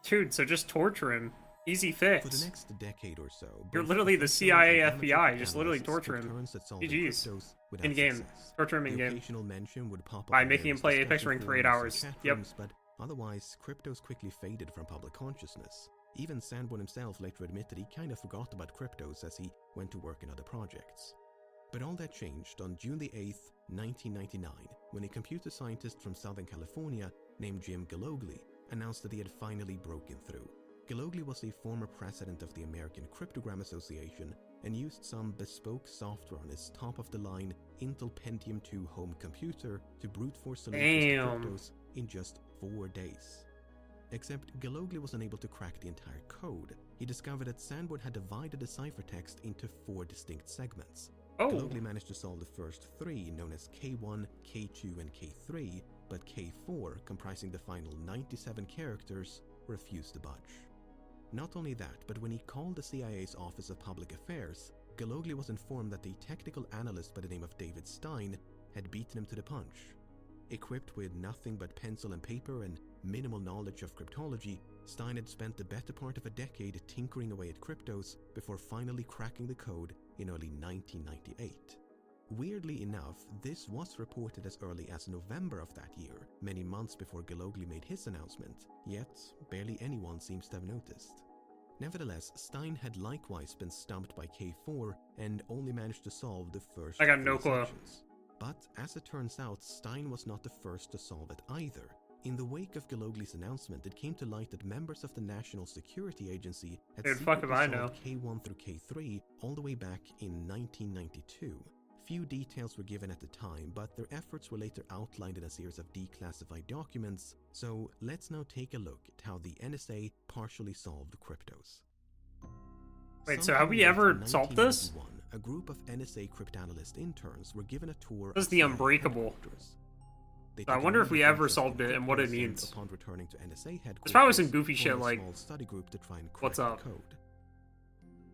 Dude, so just torture him. Easy For the fix. next decade or so, You're both literally the officials CIA, and amateur FBI, just literally analysts torture took him. turns at solving GG's. cryptos without In-game. success. Torture him The in-game. occasional mention would pop up By in making him various play Apex discussion Ring for 8 forums and hours. chat Yep. rooms, but otherwise, cryptos quickly faded from public consciousness. Even Sanborn himself later admitted he kind of forgot about cryptos as he went to work in other projects. But all that changed on June the 8th, 1999, when a computer scientist from Southern California named Jim Galogly announced that he had finally broken through. Galogly was a former president of the American Cryptogram Association and used some bespoke software on his top-of-the-line Intel Pentium 2 home computer to brute force solutions to Damn. cryptos in just 4 days. Except Galogly was unable to crack the entire code. He discovered that Sanborn had divided the ciphertext into 4 distinct segments. Oh, Galogly managed to solve the first 3, known as K1, K2, and K3, but K4, comprising the final 97 characters, refused to budge. Not only that, but when he called the CIA's Office of Public Affairs, Galogly was informed that a technical analyst by the name of David Stein had beaten him to the punch. Equipped with nothing but pencil and paper and minimal knowledge of cryptology, Stein had spent the better part of a decade tinkering away at cryptos before finally cracking the code in early 1998. Weirdly enough, this was reported as early as November of that year, many months before Galogly made his announcement, yet barely anyone seems to have noticed. Nevertheless, Stein had likewise been stumped by K4 and only managed to solve the first I got no 3 clue. sections. But as it turns out, Stein was not the first to solve it either. In the wake of Galogly's announcement, it came to light that members of the National Security Agency had Dude, fuck if secretly I know. solved K1 through K3 all the way back in 1992. Few details were given at the time, but their efforts were later outlined in a series of declassified documents, so let's now take a look at how the NSA partially solved cryptos. Wait, so have we ever solved this? 1991, a group of NSA cryptanalyst interns were given a tour This is of the CIA Unbreakable. headquarters. They So I took a wonder if we really ever interesting solved it and what it crypto means. Upon returning to NSA headquarters, There's probably some goofy formed shit a like, small study group to try and crack what's the up? code.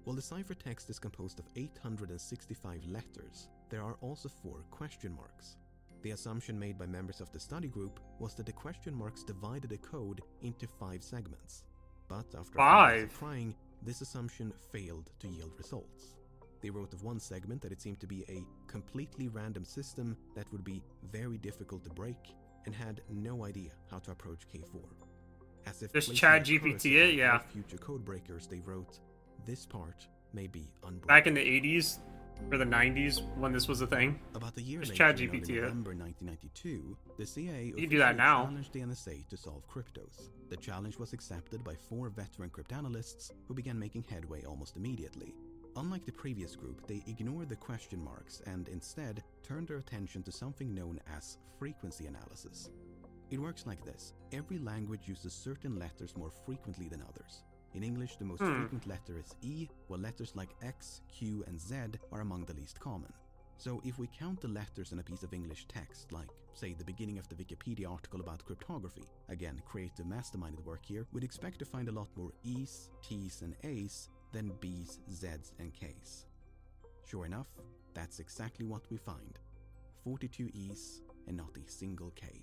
While the ciphertext is composed of 865 letters, there are also 4 question marks. The assumption made by members of the study group was that the question marks divided the code into 5 segments. But after a few days of 5? trying, this assumption failed to yield results. They wrote of one segment that it seemed to be a completely random system that would be very difficult to break and had no idea how to approach K4. As if Just placing a ChatGPT curse it, upon yeah. all future code breakers, they wrote, "This part may be unbreakable." Back in the 80s, For the 90s when this was a thing. About a year Just later, in ChatGPT early it. November 1992, the CIA You can do that officially now. challenged the NSA to solve cryptos. The challenge was accepted by 4 veteran cryptanalysts who began making headway almost immediately. Unlike the previous group, they ignored the question marks and instead turned their attention to something known as frequency analysis. It works like this. Every language uses certain letters more frequently than others. In English, the most frequent letter is E, while letters like X, Q, and Z are among the least common. So if we count the letters in a piece of English text, like, say, the beginning of the Wikipedia article about cryptography, again, creative masterminded work here, we'd expect to find a lot more E's, T's, and A's than B's, Z's, and K's. Sure enough, that's exactly what we find. 42 E's and not a single K.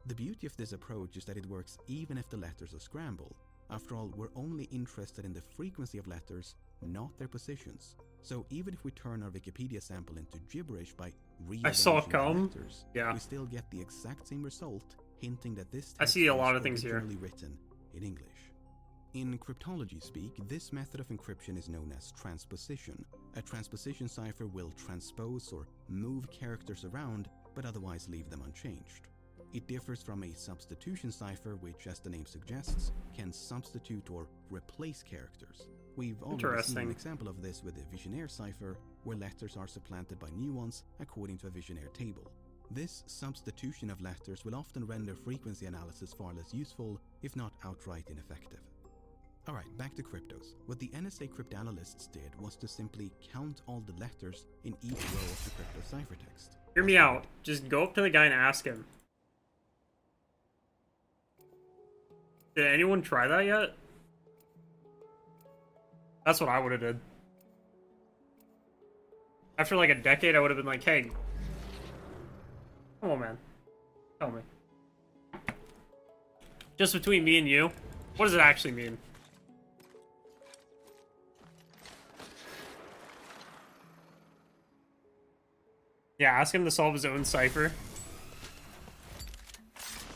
The beauty of this approach is that it works even if the letters are scrambled. After all, we're only interested in the frequency of letters, not their positions. So even if we turn our Wikipedia sample into gibberish by saw it rearranging the come. letters, Yeah. we still get the exact same result, hinting that this I text see a was lot of things here. originally written in English. In cryptology speak, this method of encryption is known as transposition. A transposition cipher will transpose or move characters around, but otherwise leave them unchanged. It differs from a substitution cipher, which, as the name suggests, can substitute or replace characters. We've already seen Interesting. an example of this with the Vigenère cipher, where letters are supplanted by new ones according to a Vigenère table. This substitution of letters will often render frequency analysis far less useful, if not outright ineffective. Alright, back to cryptos. What the NSA cryptanalysts did was to simply count all the letters in each row of the crypto ciphertext. Hear me out. Just go up to the guy and ask him. Did anyone try that yet? That's what I would have did. After like a decade, I would have been like, hey, come on, man. Tell me. Just between me and you, what does it actually mean? Yeah, ask him to solve his own cipher.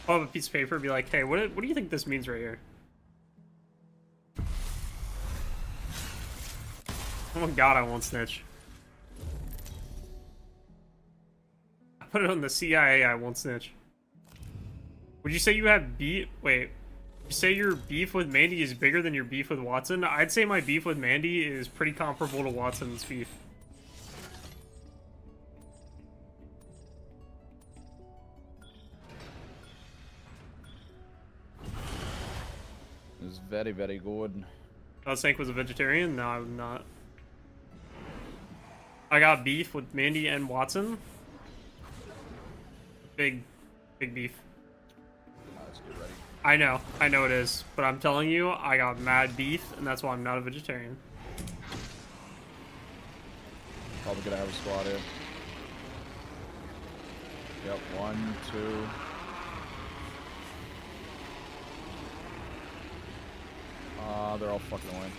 Pull up a piece of paper and be like, hey, what do you think this means right here? Oh my god, I won't snitch. I put it on the CIA, I won't snitch. Would you say you have beef? Wait. You say your beef with Mandy is bigger than your beef with Watson? I'd say my beef with Mandy is pretty comparable to Watson's beef. It's very, very good. Sank was a vegetarian? No, I'm not. I got beef with Mandy and Watson. Big beef. Let's get ready. I know it is, but I'm telling you, I got mad beef, and that's why I'm not a vegetarian. Probably gonna have a squad here. Yep, 1, 2. They're all fucking away.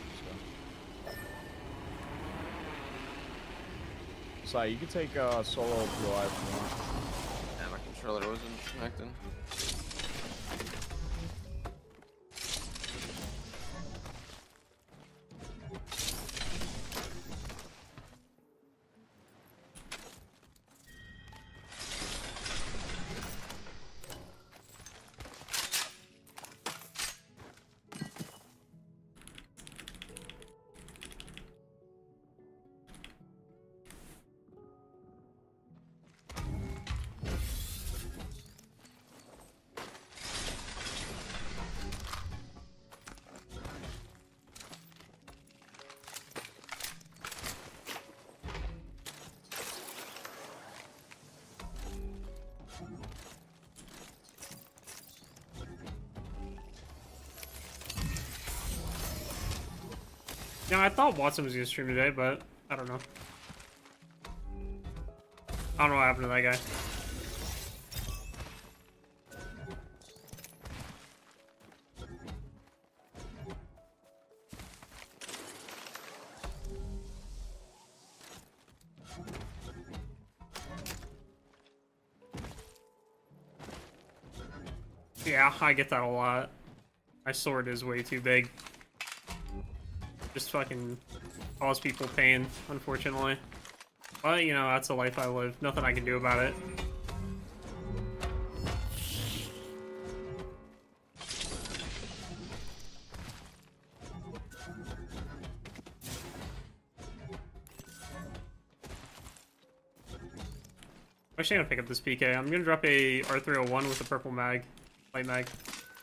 So you can take solo POI if you want. Yeah, my controller wasn't connected. Yeah, I thought Watson was gonna stream today, but I don't know. I don't know what happened to that guy. Yeah, I get that a lot. My sword is way too big. Just fucking cause people pain, unfortunately. But, you know, that's the life I live. Nothing I can do about it. I'm actually gonna pick up this PK. I'm gonna drop a R301 with a purple mag. Light mag.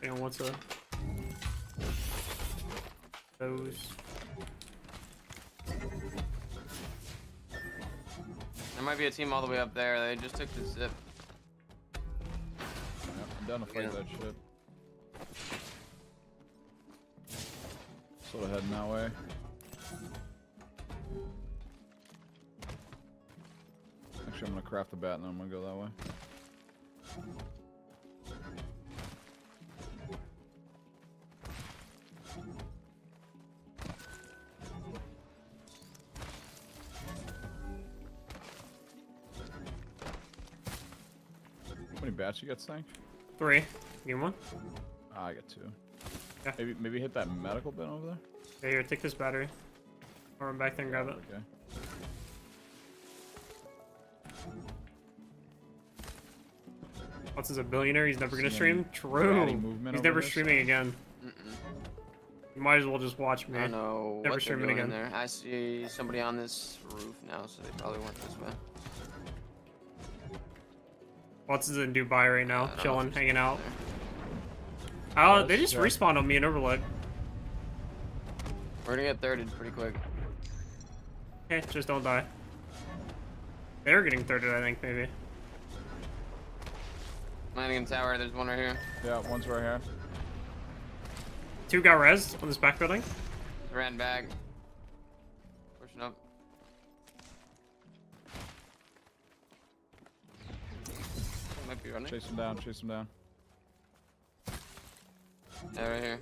Anyone wants a... Those. There might be a team all the way up there. They just took the zip. Yeah, I'm down to fight Yeah. that shit. Sort of heading that way. Actually, I'm gonna craft the bat and then I'm gonna go that way. How many bats you got, Stank? 3. Give me one. Ah, I got 2. Yeah. Maybe hit that medical bin over there. Okay, here, take this battery. I'll run back there and grab it. Okay. What's is a billionaire? He's never gonna See stream? any True. batty movement He's over never this? streaming again. Mm-mm. You might as well just watch me. I don't know Never what they're streaming doing again. there. I see somebody on this roof now, so they probably went this way. What's is in Dubai right now, I don't know chilling, if there's hanging out. there. Oh, they Yes, just yeah. respawned on me in Overlook. We're gonna get thirded pretty quick. Okay, just don't die. They're getting thirded, I think, maybe. Landing in tower. There's one right here. Yeah, one's right here. 2 got rezzed on this back building. Ran back. Pushing up. Might be running. Chase him down, chase him down. Yeah, right here.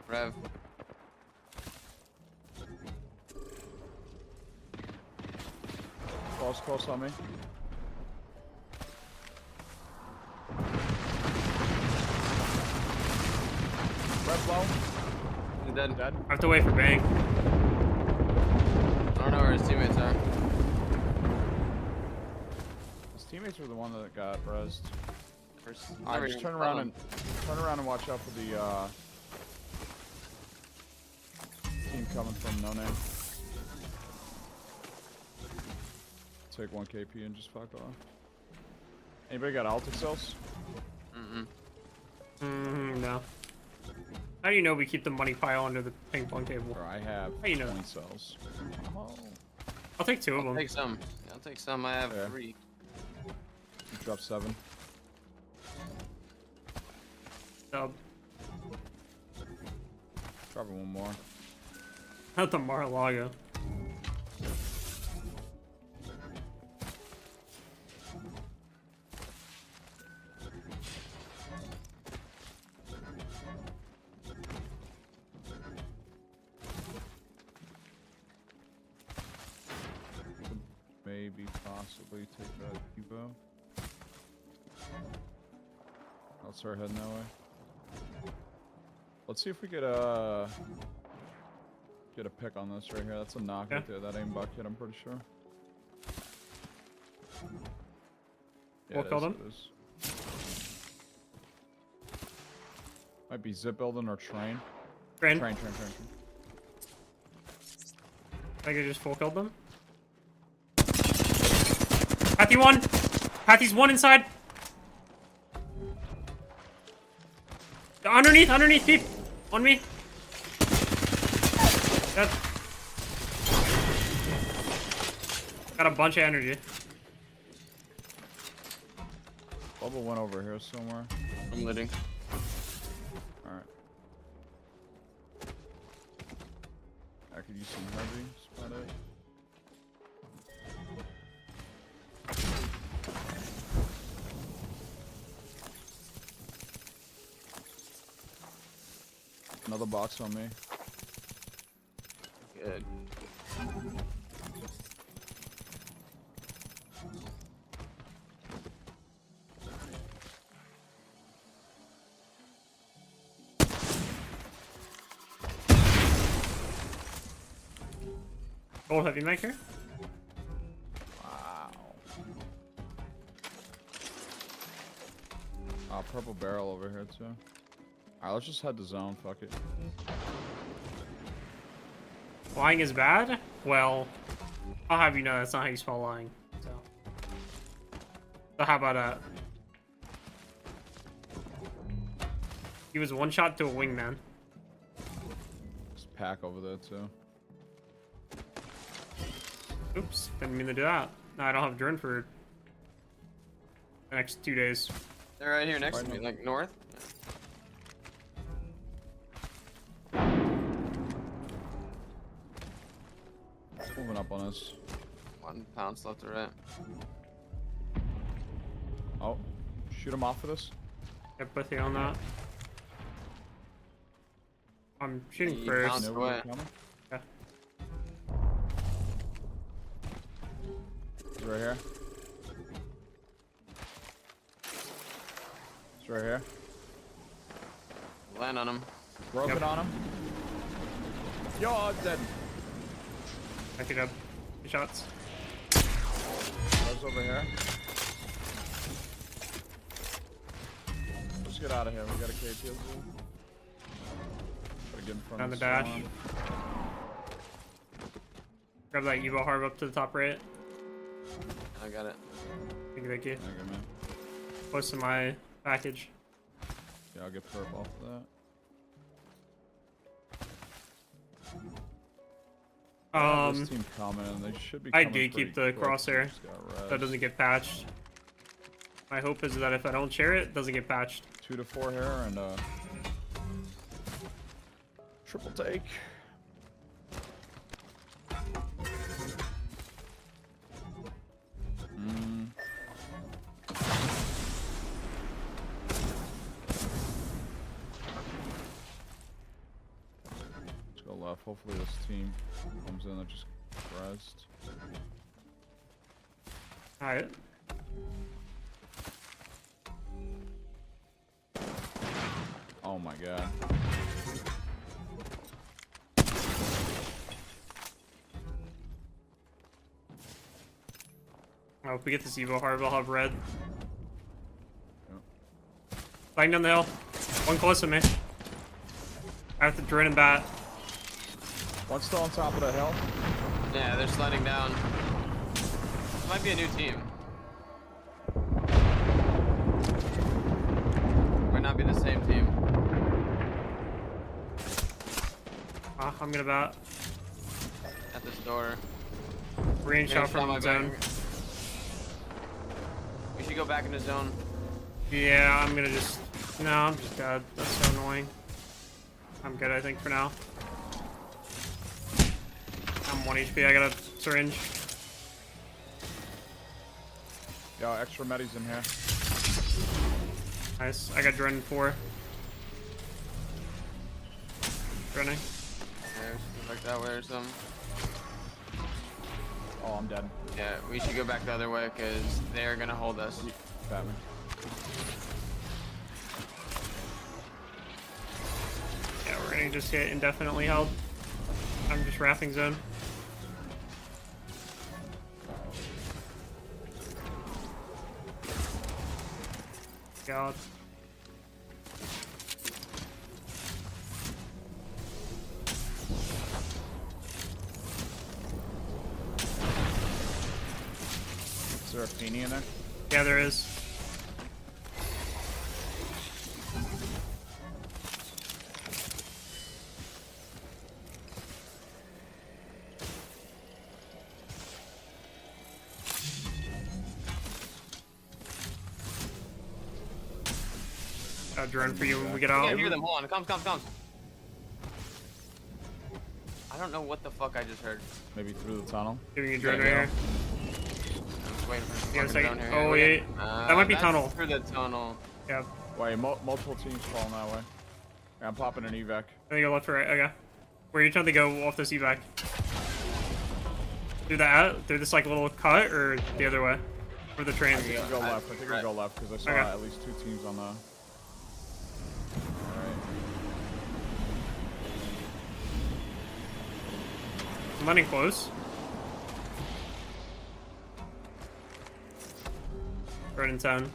Rev. Close on me. Red low. He's dead. Dead. I have to wait for Bang. I don't know where his teammates are. His teammates were the one that got rezzed. First, Alright, just turn around and watch out for the team coming from No Name. Take 1 KP and just fuck off. Anybody got Altic cells? No. How do you know we keep the money pile under the ping pong table? Or I have How you know? 20 cells. Oh. I'll take 2 of I'll them. take some. Yeah, I'll take some. I have Yeah. 3. You dropped 7. Dub. Probably one more. Not the Mar-a-Lago. Maybe possibly take that Cubo. I'll start heading that way. Let's see if we get a pick on this right here. That's a knock right Yeah. there. That ain't bucket, I'm pretty sure. Yeah, We'll it kill is, them. it is. Might be zip building or train. Train. Train. I think I just full killed them. Pathy 1! Pathy's 1 inside! Underneath, peep! On me! Got a bunch of energy. Bubble went over here somewhere. I'm leading. Alright. I could use some heavy. Spot it. Another box on me. Good. Gold heavy maker. purple barrel over here too. Alright, let's just head to zone. Fuck it. Lying is bad? Well, I'll have you know that's not how you spell lying. So how about that? He was one shot to a wingman. There's a pack over there too. Oops, didn't mean to do that. No, I don't have drone for the next 2 days. They're right here next Right to me, now. like north. Moving up on us. 1 pound left to right. Oh, shoot him off of this. Get with you on that. I'm shooting He first. bounced Know where away. we're coming? Yeah. He's right here. He's right here. Land on him. Broken Yep. on him. Yo, I'm dead. I could have 2 shots. I was over here. Let's get out of here. We got a KTS. Gotta get in front Down of the the dash. storm. Grab that Evo harp up to the top right. I got it. Thank you. Okay, man. Close to my package. Yeah, I'll get perp off of that. This team coming in. They should be. I coming did pretty keep the quick. crosshair. Just got That res. doesn't get patched. My hope is that if I don't share it doesn't get patched. 2 to 4 here and triple take. Let's go left. Hopefully this team comes in and just rest. Alright. Oh my god. Oh, if we get this Evo harp, I'll have red. Yep. Flying down the hill. One close to me. I have to drone and bat. One's still on top of the hill. Yeah, they're sliding down. Might be a new team. Might not be the same team. Ah, I'm gonna bat. At this door. Range shot from my zone. back. We should go back into zone. Yeah, I'm gonna just... No, I'm just dead. That's so annoying. I'm good, I think, for now. I'm 1 HP. I got a syringe. Yo, extra medis in here. Nice. I got drone 4. Running. Yeah, we should go back that way or something. Oh, I'm dead. Yeah, we should go back the other way because they're gonna hold us. Got me. Yeah, we're gonna just get indefinitely held. I'm just wrapping zone. God. Is there a Feeny in there? Yeah, there is. Drone for you when we get I out. can't hear them. Hold on. Comes. I don't know what the fuck I just heard. Maybe through the tunnel. Giving you drone right Yeah, here. I'm just waiting for Yeah, fucking second. down here. Oh, Okay. wait. That might be That's tunnel. Through the tunnel. Yeah. Wait, multiple teams falling that way. Yeah, I'm popping an evac. I think go left or right. Okay. Where are you trying to go off this evac? Through that? Through this like little cut or the other way? For the train? I think we go left. I think we go left because I saw Okay. at least 2 teams on the. Alright. I'm running close. Right in town.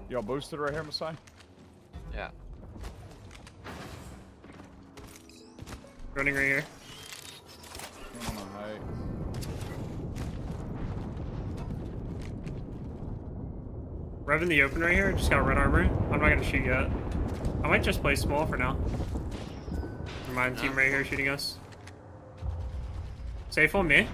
Y'all boosted right here, Masai? Yeah. Running right here. I'm on height. Rev in the open right here. Just got red armor. I'm not gonna shoot yet. I might just play small for now. My team right here shooting us. Safe on me.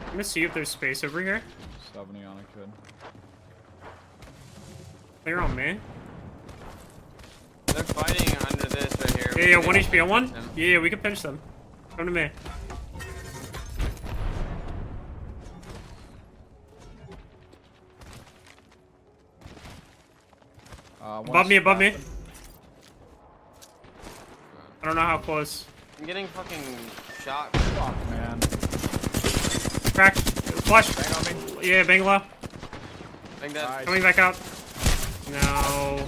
I'm gonna see if there's space over here. 70 on a kid. They're on me. They're fighting under this right here. Yeah, yeah, 1 HP on one. Them. Yeah, we can pinch them. Come to me. Above me, above me. I don't know how close. I'm getting fucking shot. Fuck, man. Crack. Flush. Bang on me. Yeah, bang low. Bang dead. Nice. Coming back out. No.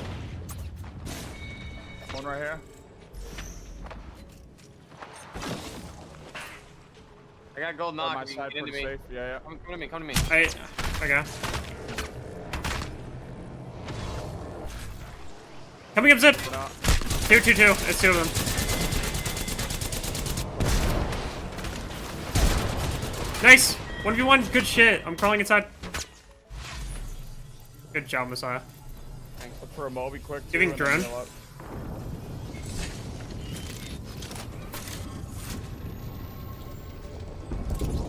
One right here. I got gold On knock. my If you side, can get into pretty me. safe. Yeah, yeah. Come to me, come to me. Okay. Coming up, zip. Get out. 2, 2, 2. It's 2 of them. Nice. 1v1. Good shit. I'm crawling inside. Good job, Messiah. Look for a Moby quick. too, Giving and then drone. heal up.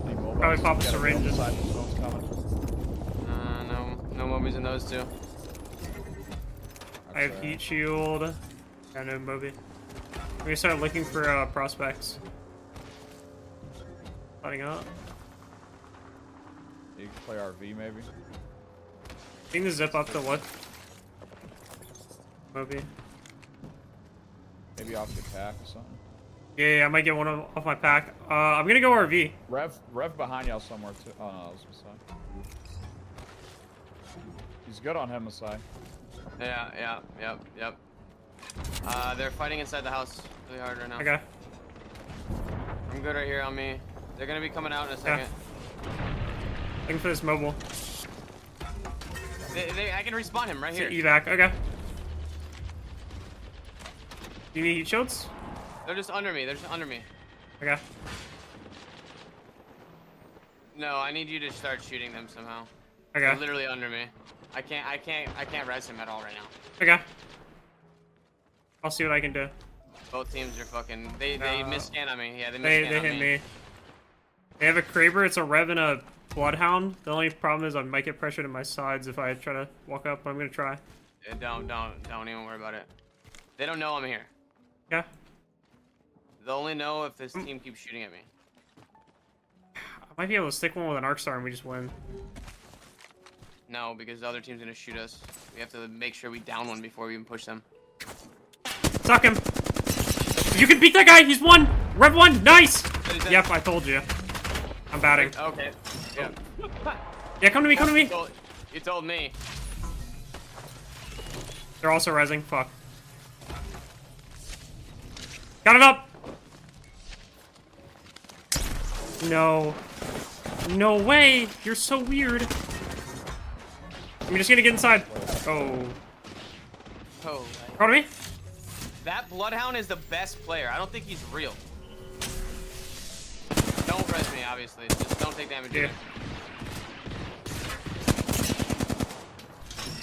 Need mobiles. Probably pop a Get syringe. on the side, the drone's coming. No mobies in those two. I have heat shield. Yeah, no Moby. We're gonna start looking for prospects. Lighting up. You can play RV maybe. I think the zip up to what? Moby. Maybe off your pack or something. Yeah, I might get one off my pack. I'm gonna go RV. Rev behind y'all somewhere too. Oh no, that was Masai. He's good on him, Masai. Yeah, yep. They're fighting inside the house really hard right now. Okay. I'm good right here on me. They're gonna be coming out in a second. Looking for this mobile. I can respawn him right here. Evac. Okay. Do you need heat shields? They're just under me. Okay. No, I need you to start shooting them somehow. Okay. They're literally under me. I can't res him at all right now. Okay. I'll see what I can do. Both teams are fucking. They misscan on me. Yeah, they They misscan on hit me. They have a Kraber. It's a Rev and a Bloodhound. The only problem is I might get pressured in my sides if I try to walk up. But I'm gonna try. Don't even worry about it. They don't know I'm here. Yeah. They'll only know if this team keeps shooting at me. I might be able to stick one with an Arc Star and we just win. No, because the other team's gonna shoot us. We have to make sure we down one before we even push them. Suck him. You can beat that guy. He's 1. Rev 1. Nice. Yep, I told you. I'm batting. Okay. Yeah. Yeah, come to me. Come to me. You told me. They're also resing. Fuck. Got it up. No. No way. You're so weird. I'm just gonna get inside. Oh. Oh. Come to me. That Bloodhound is the best player. I don't think he's real. Don't res me, obviously. Just don't take damage. Yeah.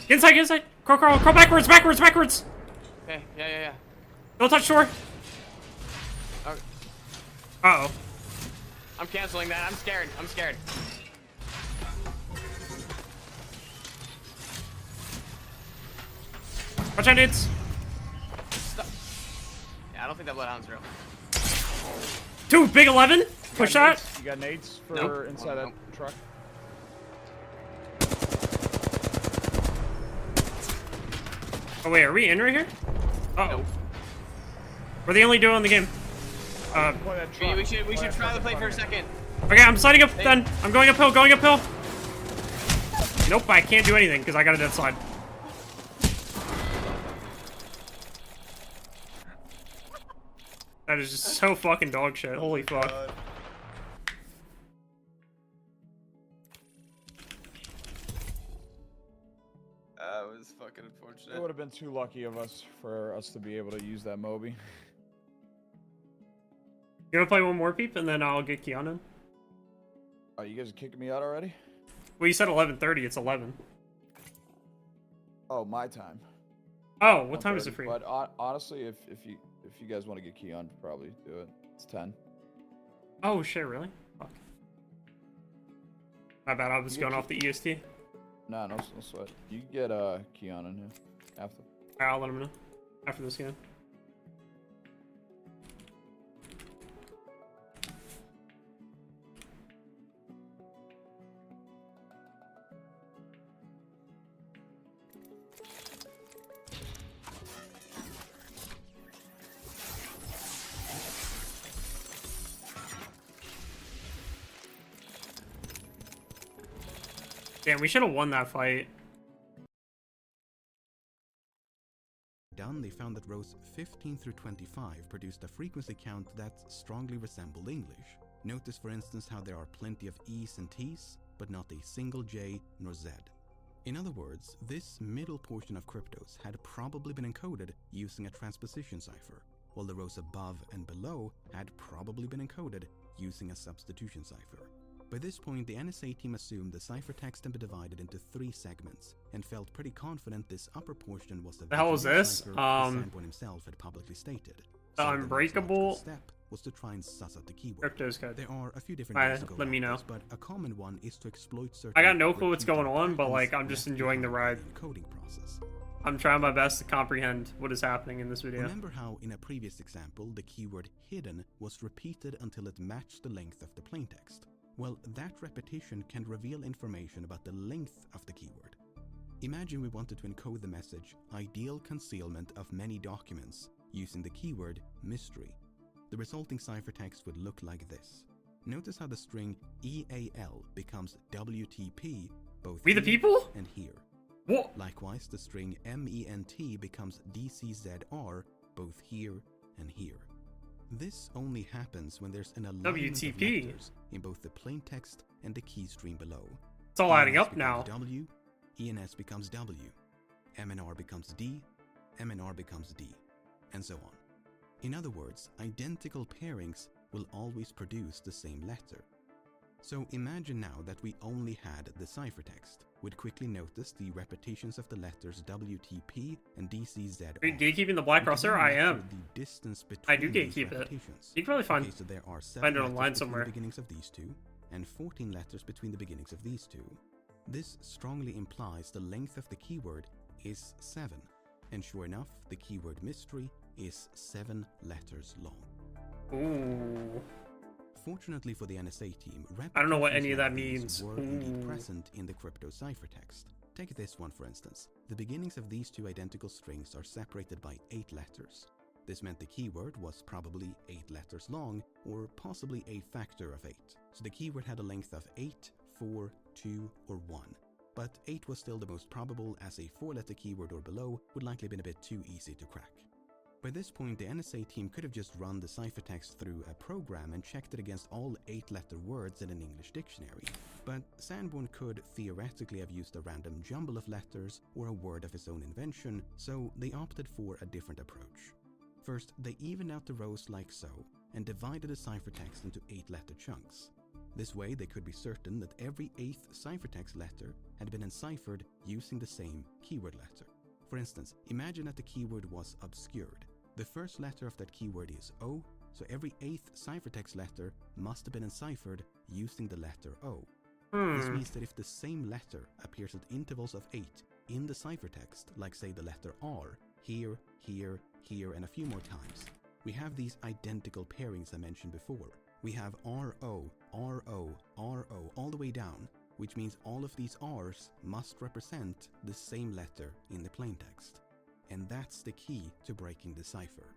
Get inside. Get inside. Crawl backwards. Backwards. Okay. Yeah. Don't touch shore. Okay. Uh-oh. I'm canceling that. I'm scared. Watch out, dudes. Stop. Yeah, I don't think that Bloodhound's real. Dude, big 11. Push that. You got nades for Nope. inside Nope. that truck? Oh, wait. Are we in right here? Uh-oh. Nope. We're the only duo in the game. Play that truck. We should Play that try truck the in play front for a of you. second. Okay, I'm sliding up then. I'm going uphill. Nope, I can't do anything because I got a dead slide. That is just so fucking dog shit. Holy fuck. That was fucking It unfortunate. would have been too lucky of us for us to be able to use that Moby. You wanna play one more peep and then I'll get Keanu? Oh, you guys are kicking me out already? Well, you said 11:30. It's 11. Oh, my time. Oh, what time is 1:30, it for you? But honestly, if you guys want to get Keon, probably do it. It's 10. Oh shit, really? Fuck. My bad. I was You going get off the E EST. No sweat. You can get Keon in here after. Alright, I'll let him know after this game. Damn, we should have won that fight. Done, they found that rows 15 through 25 produced a frequency count that strongly resembled English. Notice, for instance, how there are plenty of E's and T's, but not a single J nor Z. In other words, this middle portion of cryptos had probably been encoded using a transposition cipher, while the rows above and below had probably been encoded using a substitution cipher. By this point, the NSA team assumed the ciphertext had been divided into 3 segments, and felt pretty confident this upper portion was the hell is original this? cipher, as Sanborn himself had publicly stated. The So next Unbreakable logical step was to try and suss out the keyword. Cryptos code. There are a few different Alright, ways to go let me about know. this, but a common one is to exploit certain I got no clue what's repeated going on, but, patterns like, I'm just left enjoying the behind ride. in encoding process. I'm trying my best to comprehend what is happening in this video. Remember how in a previous example the keyword hidden was repeated until it matched the length of the plaintext? Well, that repetition can reveal information about the length of the keyword. Imagine we wanted to encode the message ideal concealment of many documents using the keyword mystery. The resulting ciphertext would look like this. Notice how the string EAL becomes WTP both We the here people? and here. What? Likewise, the string MENT becomes DCZR both here and here. This only happens when there's an alignment WTP. of letters in both the plaintext and the key stream below. It's all adding ENS up now. becomes W, ENS becomes W, MNR becomes D, MNR becomes D, and so on. In other words, identical pairings will always produce the same letter. So imagine now that we only had the ciphertext. We'd quickly notice the repetitions of the letters WTP and DCZR. Are you gatekeeping the Black We can Crosshair? then I measure am. The distance I do between these gatekeep it. repetitions. You can probably find Okay, so there are 7 find it letters online between somewhere. the beginnings of these two, and 14 letters between the beginnings of these two. This strongly implies the length of the keyword is 7, and sure enough, the keyword mystery is 7 letters long. Ooh. Fortunately for the NSA team, I don't know what any of that repetitions means. were indeed Ooh. present in the crypto ciphertext. Take this one for instance. The beginnings of these two identical strings are separated by 8 letters. This meant the keyword was probably 8 letters long, or possibly a factor of 8. So the keyword had a length of 8, 4, 2, or 1. But 8 was still the most probable, as a 4-letter keyword or below would likely have been a bit too easy to crack. By this point, the NSA team could have just run the ciphertext through a program and checked it against all 8-letter words in an English dictionary. But Sanborn could theoretically have used a random jumble of letters or a word of his own invention, so they opted for a different approach. First, they evened out the rows like so, and divided the ciphertext into 8-letter chunks. This way, they could be certain that every 8th ciphertext letter had been enciphered using the same keyword letter. For instance, imagine that the keyword was obscured. The first letter of that keyword is O, so every 8th ciphertext letter must have been enciphered using the letter O. This means that if the same letter appears at intervals of 8 in the ciphertext, like say the letter R, here, here, here, and a few more times, we have these identical pairings I mentioned before. We have RO, RO, RO all the way down, which means all of these R's must represent the same letter in the plaintext. And that's the key to breaking the cipher.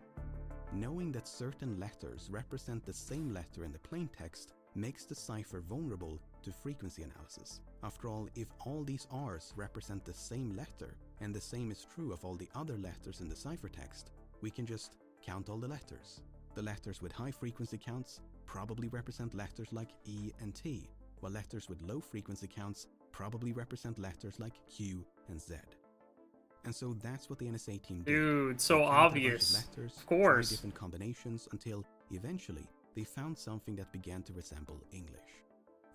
Knowing that certain letters represent the same letter in the plaintext makes the cipher vulnerable to frequency analysis. After all, if all these R's represent the same letter, and the same is true of all the other letters in the ciphertext, we can just count all the letters. The letters with high frequency counts probably represent letters like E and T, while letters with low frequency counts probably represent letters like Q and Z. And so that's what the NSA team did. Dude, so They counted a bunch obvious. letters, Of course. tried different combinations until eventually they found something that began to resemble English.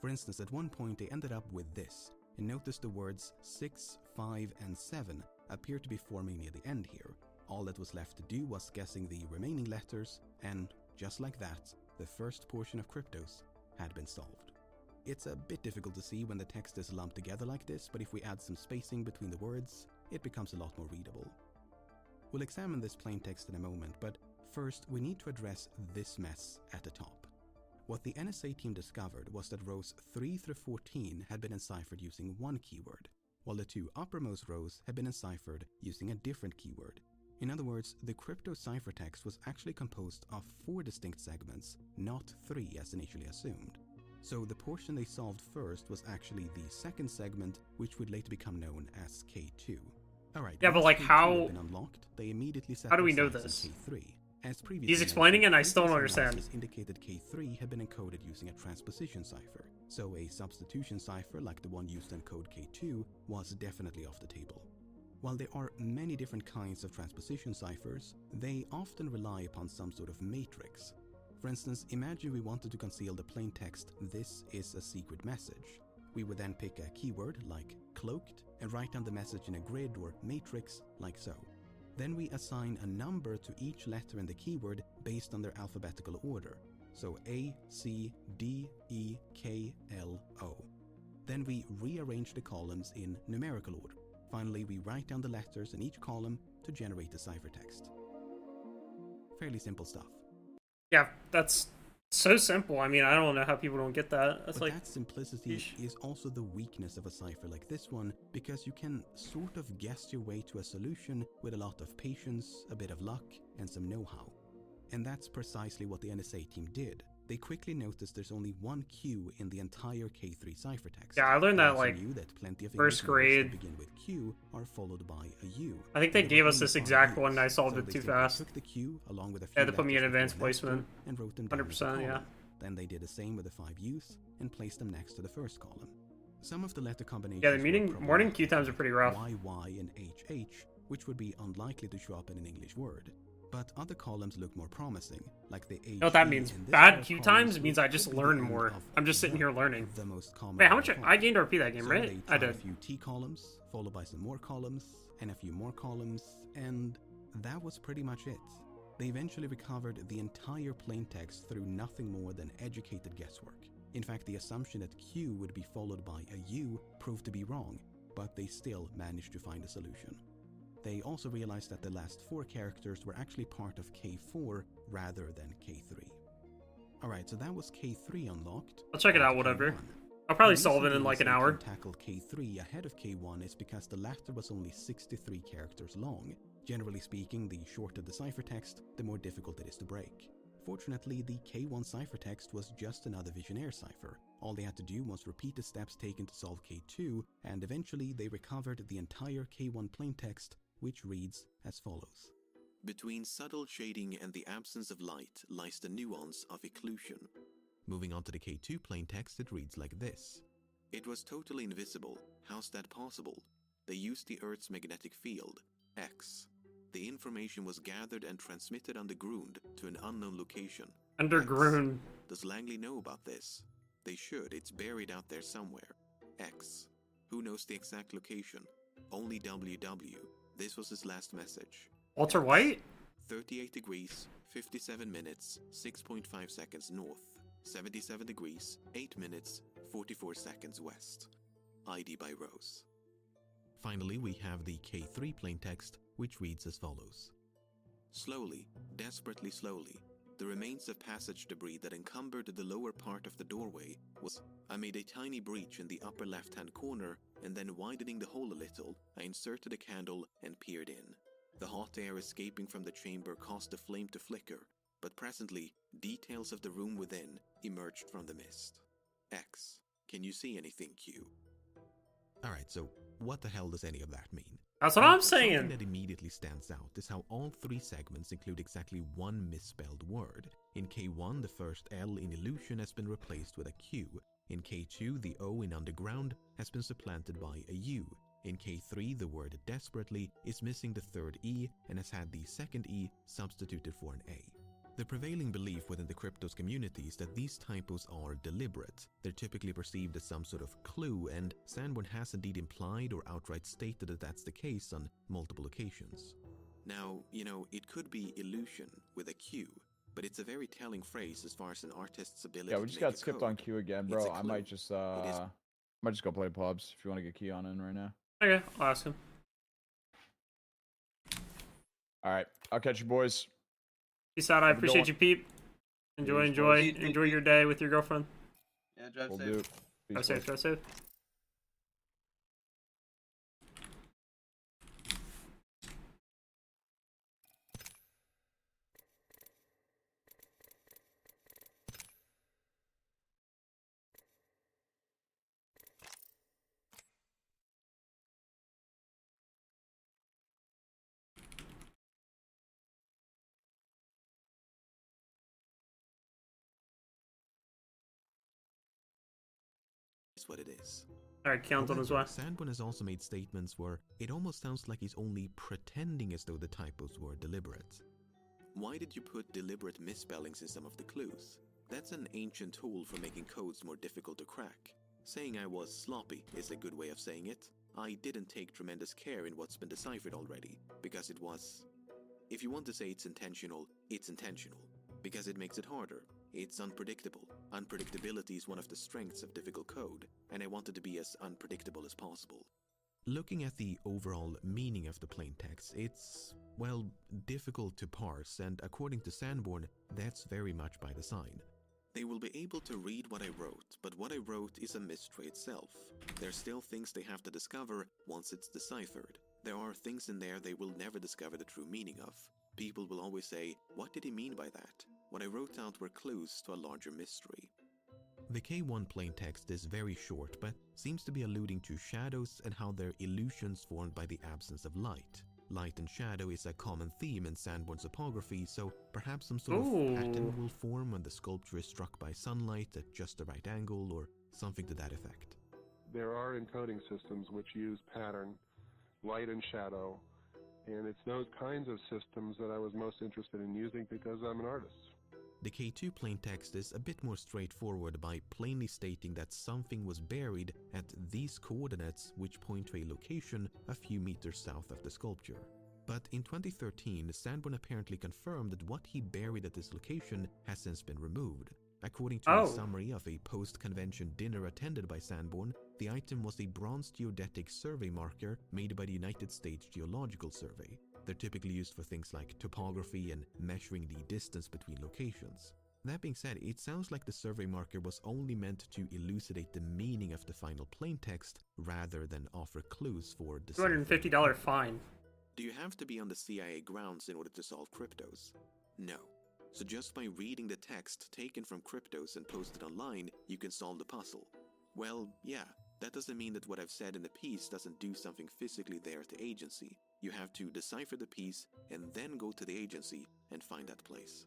For instance, at one point they ended up with this, and notice the words 6, 5, and 7 appear to be forming near the end here. All that was left to do was guessing the remaining letters, and just like that, the first portion of Cryptos had been solved. It's a bit difficult to see when the text is lumped together like this, but if we add some spacing between the words, it becomes a lot more readable. We'll examine this plain text in a moment, but first we need to address this mess at the top. What the NSA team discovered was that rows 3 through 14 had been enciphered using one keyword, while the two uppermost rows had been enciphered using a different keyword. In other words, the crypto ciphertext was actually composed of 4 distinct segments, not 3 as initially assumed. So the portion they solved first was actually the second segment, which would later become known as K2. Alright, Yeah, but once like K2 how- had been unlocked, they immediately set How do we their know sights on this? K3. As previously He's explaining it and I still don't previous understand. analysis indicated K3 had been encoded using a transposition cipher, so a substitution cipher like the one used to encode K2 was definitely off the table. While there are many different kinds of transposition ciphers, they often rely upon some sort of matrix. For instance, imagine we wanted to conceal the plain text "This is a secret message." We would then pick a keyword like cloaked and write down the message in a grid or matrix like so. Then we assign a number to each letter in the keyword based on their alphabetical order, so A, C, D, E, K, L, O. Then we rearrange the columns in numerical order. Finally, we write down the letters in each column to generate the ciphertext. Fairly simple stuff. Yeah, that's so simple. I mean, I don't know how people don't get that. That's But like, that simplicity Yeesh. is also the weakness of a cipher like this one, because you can sort of guess your way to a solution with a lot of patience, a bit of luck, and some know-how. And that's precisely what the NSA team did. They quickly noticed there's only one Q in the entire K3 ciphertext. Yeah, I learned They that, also like, knew that plenty of first English words grade. that begin with Q are followed by a U. I think they And gave were us only this 5 exact Us, one and I solved so it they too simply fast. took the Q along with a few Yeah, they put me in letters advanced before left placement. and wrote them down as a 100%, yeah. column. Then they did the same with the 5 U's and placed them next to the first column. Some of the letter combinations Yeah, the were morning problematic, queue times are pretty rough. YY and HH, which would be unlikely to show up in an English word. But other columns look more promising, like the HE. You know what that means? in this Bad row queue of times columns means I just could be the learn end more. of I'm just sitting the- here learning. The most common Wait, how of much? all. I gained RP that game, So right? they I tried a did. few T columns, followed by some more columns, and a few more columns, and that was pretty much it. They eventually recovered the entire plaintext through nothing more than educated guesswork. In fact, the assumption that Q would be followed by a U proved to be wrong, but they still managed to find a solution. They also realized that the last 4 characters were actually part of K4 rather than K3. Alright, so that was K3 unlocked. I'll check it On out, to whatever. K1. I'll probably The solve it reason in the like an NSA hour. team tackled K3 ahead of K1 is because the latter was only 63 characters long. Generally speaking, the shorter the ciphertext, the more difficult it is to break. Fortunately, the K1 ciphertext was just another Visionaire cipher. All they had to do was repeat the steps taken to solve K2, and eventually they recovered the entire K1 plaintext, which reads as follows. Between subtle shading and the absence of light lies the nuance of occlusion. Moving on to the K2 plaintext, it reads like this. It was totally invisible. How's that possible? They used the Earth's magnetic field, X. The information was gathered and transmitted underground to an unknown location. Underground. Does Langley know about this? They should, it's buried out there somewhere. X. Who knows the exact location? Only WW. This was his last message. Walter X. White? 38 degrees, 57 minutes, 6.5 seconds north. 77 degrees, 8 minutes, 44 seconds west. ID by Rose. Finally, we have the K3 plaintext, which reads as follows. Slowly, desperately slowly, the remains of passage debris that encumbered the lower part of the doorway was... I made a tiny breach in the upper left-hand corner, and then widening the hole a little, I inserted a candle and peered in. The hot air escaping from the chamber caused the flame to flicker, but presently, details of the room within emerged from the mist. X. Can you see anything, Q? so what the hell does any of that mean? That's what Well, I'm saying. Something that immediately stands out is how all 3 segments include exactly one misspelled word. In K1, the first L in illusion has been replaced with a Q. In K2, the O in underground has been supplanted by a U. In K3, the word desperately is missing the third E and has had the second E substituted for an A. The prevailing belief within the Cryptos community is that these typos are deliberate. They're typically perceived as some sort of clue, and Sanborn has indeed implied or outright stated that that's the case on multiple occasions. Now, it could be illusion with a Q, but it's a very telling phrase as far as an artist's ability Yeah, to we just make got a skipped code. on Q again, It's bro. a I clue. might just is- might just go play pubs if you want to get Keon in right now. Okay, I'll ask him. All right, I'll catch you boys. Peace out. I Have a good appreciate one. you, Peep. Enjoy, Peace, enjoy, boys. Peace, peace, enjoy peace. your day with your girlfriend. Yeah, drive We'll safe. do. Drive Peace, safe, boys. drive safe. Is what it is. Alright, count on his way. However, Sanborn has also made statements where it almost sounds like he's only pretending as though the typos were deliberate. Why did you put deliberate misspellings in some of the clues? That's an ancient tool for making codes more difficult to crack. Saying I was sloppy is a good way of saying it. I didn't take tremendous care in what's been deciphered already, because it was... If you want to say it's intentional, because it makes it harder. It's unpredictable. Unpredictability is one of the strengths of difficult code, and I wanted to be as unpredictable as possible. Looking at the overall meaning of the plaintext, it's, well, difficult to parse, and according to Sanborn, that's very much by design. They will be able to read what I wrote, but what I wrote is a mystery itself. There's still things they have to discover once it's deciphered. There are things in there they will never discover the true meaning of. People will always say, what did he mean by that? What I wrote out were clues to a larger mystery. The K1 plaintext is very short, but seems to be alluding to shadows and how they're illusions formed by the absence of light. Light and shadow is a common theme in Sanborn's topography, so perhaps some sort of pattern will form when the sculpture is struck by sunlight at just the right angle, or something to that effect. There are encoding systems which use pattern, light and shadow, and it's those kinds of systems that I was most interested in using because I'm an artist. The K2 plaintext is a bit more straightforward by plainly stating that something was buried at these coordinates which point to a location a few meters south of the sculpture. But in 2013, Sanborn apparently confirmed that what he buried at this location has since been removed. According to a summary of a post-convention dinner attended by Sanborn, the item was a bronze geodetic survey marker made by the United States Geological Survey. They're typically used for things like topography and measuring the distance between locations. That being said, it sounds like the survey marker was only meant to elucidate the meaning of the final plaintext rather than offer clues for deciphering. $250 fine. Do you have to be on the CIA grounds in order to solve Cryptos? No. So just by reading the text taken from Cryptos and posted online, you can solve the puzzle. Well, yeah, that doesn't mean that what I've said in the piece doesn't do something physically there at the agency. You have to decipher the piece and then go to the agency and find that place.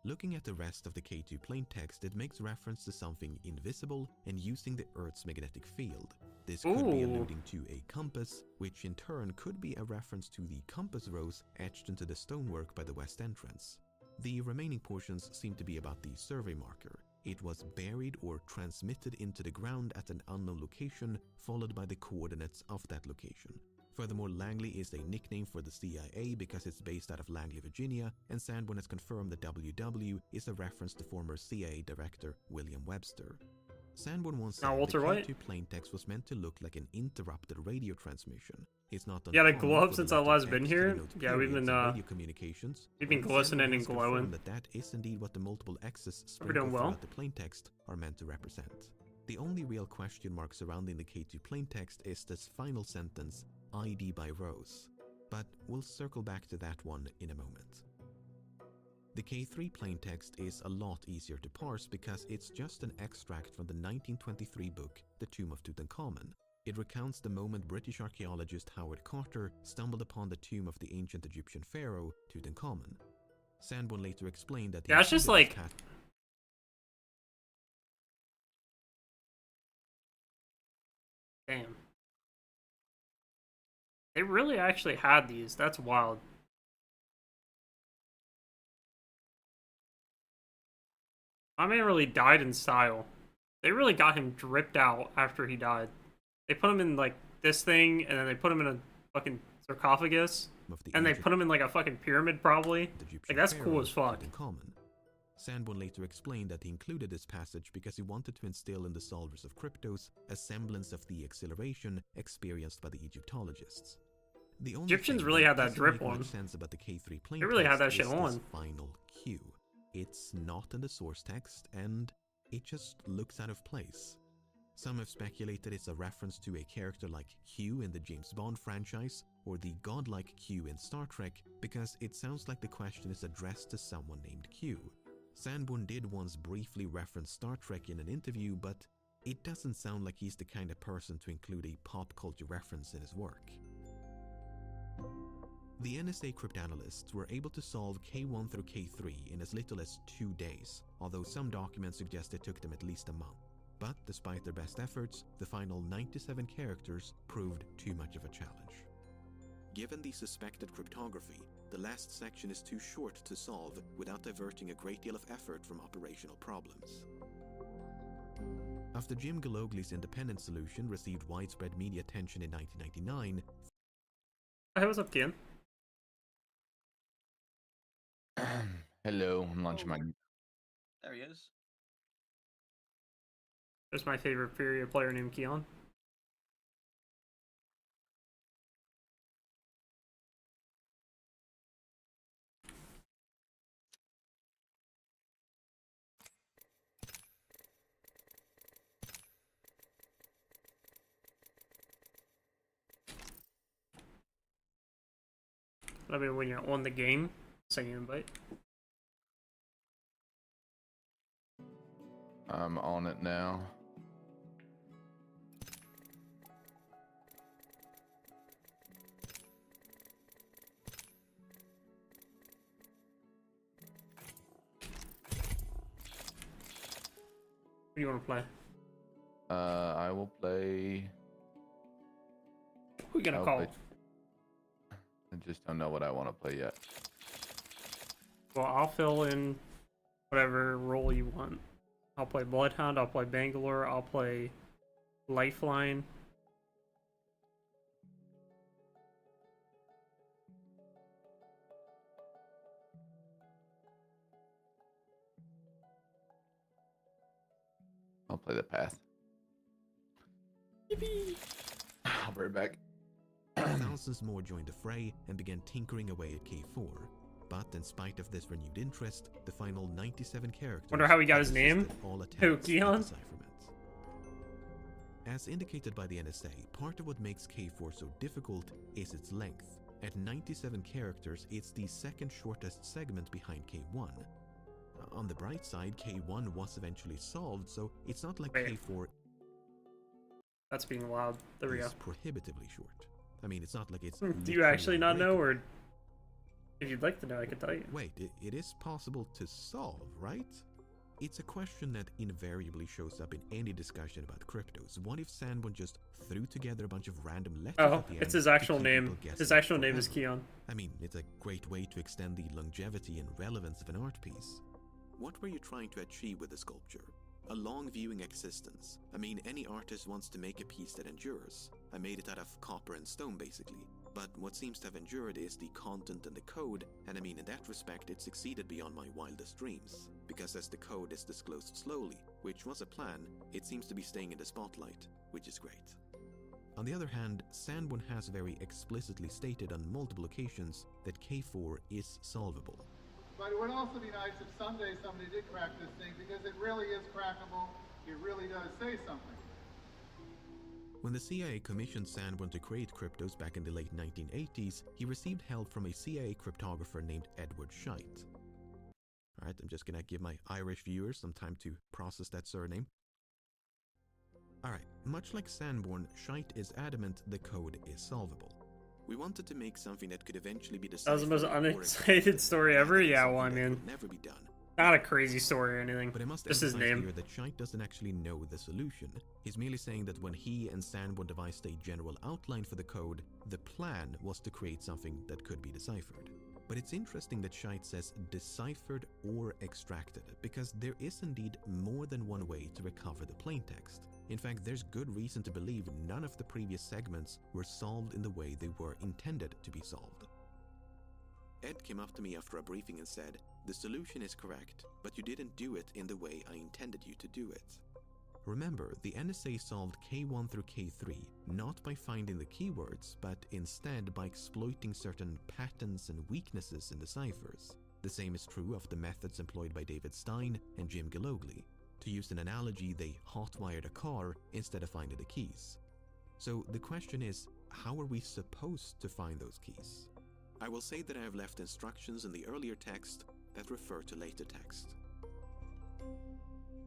Looking at the rest of the K2 plaintext, it makes reference to something invisible and using the Earth's magnetic field. This could be alluding to a compass, which in turn could be a reference to the compass rose etched into the stonework by the west entrance. The remaining portions seem to be about the survey marker. It was buried or transmitted into the ground at an unknown location, followed by the coordinates of that location. Furthermore, Langley is a nickname for the CIA because it's based out of Langley, Virginia, and Sanborn has confirmed that WW is a reference to former CIA director William Webster. Sanborn once said Walter the White? K2 plaintext was meant to look like an interrupted radio transmission. It's not Yeah, like uncommon glow up for since the I latter last been text to here. denote Yeah, we've periods been, of radio communications. we've been Sanborn glistening has and glowing. confirmed that is indeed what the multiple X's We're doing sprinkled well. throughout the plaintext are meant to represent. The only real question mark surrounding the K2 plaintext is this final sentence, ID by Rose. But we'll circle back to that one in a moment. The K3 plaintext is a lot easier to parse because it's just an extract from the 1923 book The Tomb of Tutankhamun. It recounts the moment British archaeologist Howard Carter stumbled upon the tomb of the ancient Egyptian pharaoh Tutankhamun. Sanborn later explained that Yeah, it's just like... Damn. They really actually had these. That's wild. My man really died in style. They really got him dripped out after he died. They put him in, like, this thing, and then they put him in a fucking sarcophagus, and they put him in, like, a fucking pyramid, probably. Like, that's cool as fuck. Sanborn later explained that he included this passage because he wanted to instill in the solvers of Kryptos a semblance of the exhilaration experienced by the Egyptologists. The only Egyptians thing really that had that doesn't drip make much on. sense about the K3 plane They really had test that shit is this on. final Q. It's not in the source text, and it just looks out of place. Some have speculated it's a reference to a character like Q in the James Bond franchise, or the godlike Q in Star Trek, because it sounds like the question is addressed to someone named Q. Sanborn did once briefly reference Star Trek in an interview, but it doesn't sound like he's the kind of person to include a pop culture reference in his work. The NSA cryptanalysts were able to solve K1 through K3 in as little as 2 days, although some documents suggest it took them at least a month. But despite their best efforts, the final 97 characters proved too much of a challenge. Given the suspected cryptography, the last section is too short to solve without diverting a great deal of effort from operational problems. After Jim Galogli's independent solution received widespread media attention in 1999, Hey, what's up, Kian? Hello, I'm launching my... There he is. There's my favorite period player named Keon. I mean, when you're on the game, send you an invite. I'm on it now. What do you want to play? I will play... Who you gonna I'll call? play- I just don't know what I want to play yet. Well, I'll fill in whatever role you want. I'll play Bloodhound, I'll play Bangalore, I'll play Lifeline. I'll play the path. I'll be right back. thousands more joined the fray and began tinkering away at K4. But in spite of this renewed interest, the final 97 characters... Wonder how he got his name? resisted all Who, attempts at Keon? decipherment. As indicated by the NSA, part of what makes K4 so difficult is its length. At 97 characters, it's the second shortest segment behind K1. On the bright side, K1 was eventually solved, so it's not like Wait. K4 That's being loud. There we go. is prohibitively short. I mean, it's not like it's... Do you literally actually not know, unbreakable. or if you'd like to know, I could tell you. Wait, it is possible to solve, right? It's a question that invariably shows up in any discussion about cryptos. What if Sanborn just threw together a bunch of random letters Oh, at the end it's his to actual keep name. people guessing His actual name is forever? Keon. I mean, it's a great way to extend the longevity and relevance of an art piece. What were you trying to achieve with the sculpture? A long viewing existence. I mean, any artist wants to make a piece that endures. I made it out of copper and stone, basically. But what seems to have endured is the content and the code, and I mean, in that respect, it succeeded beyond my wildest dreams. Because as the code is disclosed slowly, which was a plan, it seems to be staying in the spotlight, which is great. On the other hand, Sanborn has very explicitly stated on multiple occasions that K4 is solvable. But it would also be nice if someday somebody did crack this thing, because it really is crackable. It really does say something. When the CIA commissioned Sanborn to create cryptos back in the late 1980s, he received help from a CIA cryptographer named Edward Scheit. Alright, I'm just gonna give my Irish viewers some time to process that surname. Alright, much like Sanborn, Shite is adamant the code is solvable. We wanted to make something that could eventually be That was the most deciphered or unexcited story ever. rather than Yeah, something well, I that mean, would never be done. not a crazy story or anything. But I must Just his emphasize name. here that Shite doesn't actually know the solution. He's merely saying that when he and Sanborn devised a general outline for the code, the plan was to create something that could be deciphered. But it's interesting that Shite says deciphered or extracted, because there is indeed more than one way to recover the plaintext. In fact, there's good reason to believe none of the previous segments were solved in the way they were intended to be solved. Ed came up to me after a briefing and said, "The solution is correct, but you didn't do it in the way I intended you to do it." Remember, the NSA solved K1 through K3 not by finding the keywords, but instead by exploiting certain patterns and weaknesses in the ciphers. The same is true of the methods employed by David Stein and Jim Galogly. To use an analogy, they hotwired a car instead of finding the keys. So the question is, how are we supposed to find those keys? I will say that I have left instructions in the earlier text that refer to later text.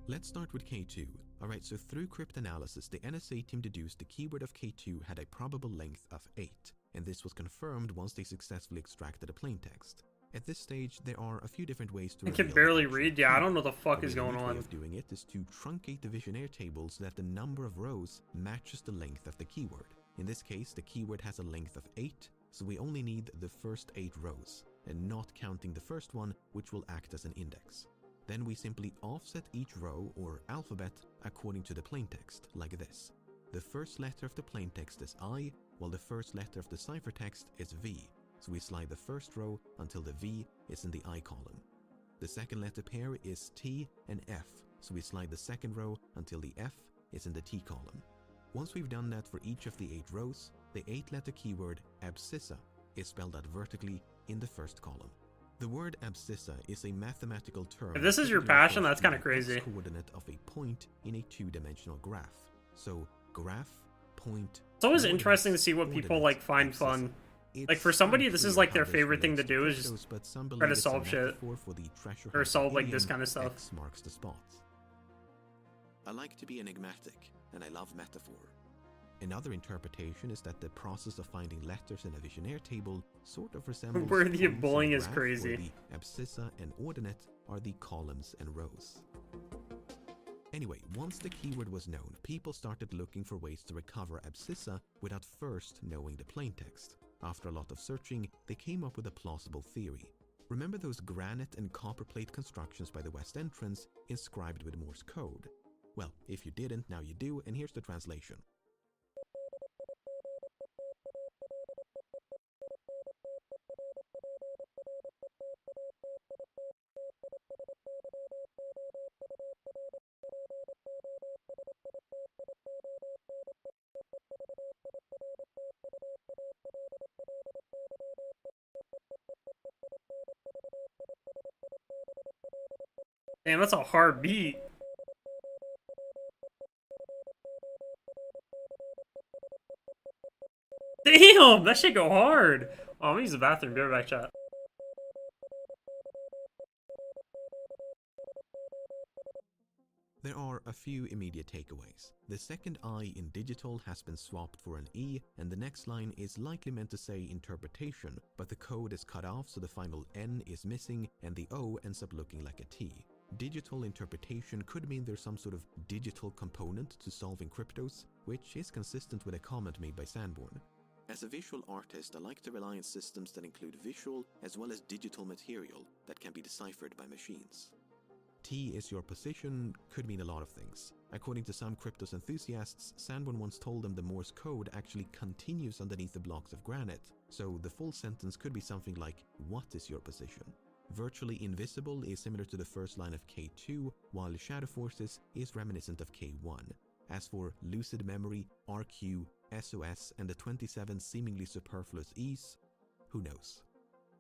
Let's start with K2. Alright, so through cryptanalysis, the NSA team deduced the keyword of K2 had a probable length of 8, and this was confirmed once they successfully extracted a plaintext. At this stage, there are a few different ways to I can reveal barely the actual read. Yeah, I key. don't know what the fuck A is really going neat way on. of doing it is to truncate the Visionaire table so that the number of rows matches the length of the keyword. In this case, the keyword has a length of 8, so we only need the first 8 rows, and not counting the first one, which will act as an index. Then we simply offset each row or alphabet according to the plaintext, like this. The first letter of the plaintext is I, while the first letter of the ciphertext is V, so we slide the first row until the V is in the I column. The second letter pair is T and F, so we slide the second row until the F is in the T column. Once we've done that for each of the 8 rows, the 8-letter keyword abscissa is spelled out vertically in the first column. The word abscissa is a mathematical term. If this is your typically passion, refers that's to kinda the crazy. x-coordinate of a point in a 2-dimensional graph. So graph, point. It's always coordinate, interesting to see what people ordinate, like find abscissa. fun. It's Like, for somebody, this is unclear like their how this favorite thing to relates do, is cryptos, just but some try to believe it's a solve shit. metaphor for the treasure Or hunt solve, of like, this Gideon. kind of stuff. X marks the spot. I like to be enigmatic, and I love metaphor. Another interpretation is that the process of finding letters in a Visionaire table sort of resembles Worthy of points in a bullying is graph crazy. where the abscissa and ordinate are the columns and rows. Anyway, once the keyword was known, people started looking for ways to recover abscissa without first knowing the plaintext. After a lot of searching, they came up with a plausible theory. Remember those granite and copperplate constructions by the west entrance inscribed with Morse code? Well, if you didn't, now you do, and here's the translation. Damn, that's a hard beat. Damn, that shit go hard. Oh, I'm gonna use the bathroom. Be right back, chat. There are a few immediate takeaways. The second I in digital has been swapped for an E, and the next line is likely meant to say interpretation, but the code is cut off so the final N is missing and the O ends up looking like a T. Digital interpretation could mean there's some sort of digital component to solving cryptos, which is consistent with a comment made by Sanborn. As a visual artist, I like to rely on systems that include visual as well as digital material that can be deciphered by machines. T is your position could mean a lot of things. According to some cryptos enthusiasts, Sanborn once told them the Morse code actually continues underneath the blocks of granite, so the full sentence could be something like, "What is your position?" Virtually invisible is similar to the first line of K2, while Shadow Forces is reminiscent of K1. As for lucid memory, RQ, SOS, and the 27 seemingly superfluous E's, who knows?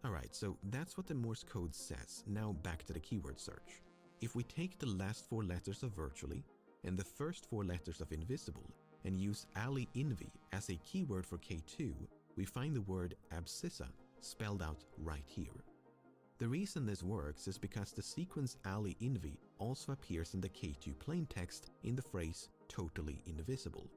Alright, so that's what the Morse code says. Now back to the keyword search. If we take the last 4 letters of virtually and the first 4 letters of invisible and use Ali Invi as a keyword for K2, we find the word abscissa spelled out right here. The reason this works is because the sequence Ali Invi also appears in the K2 plaintext in the phrase totally invisible.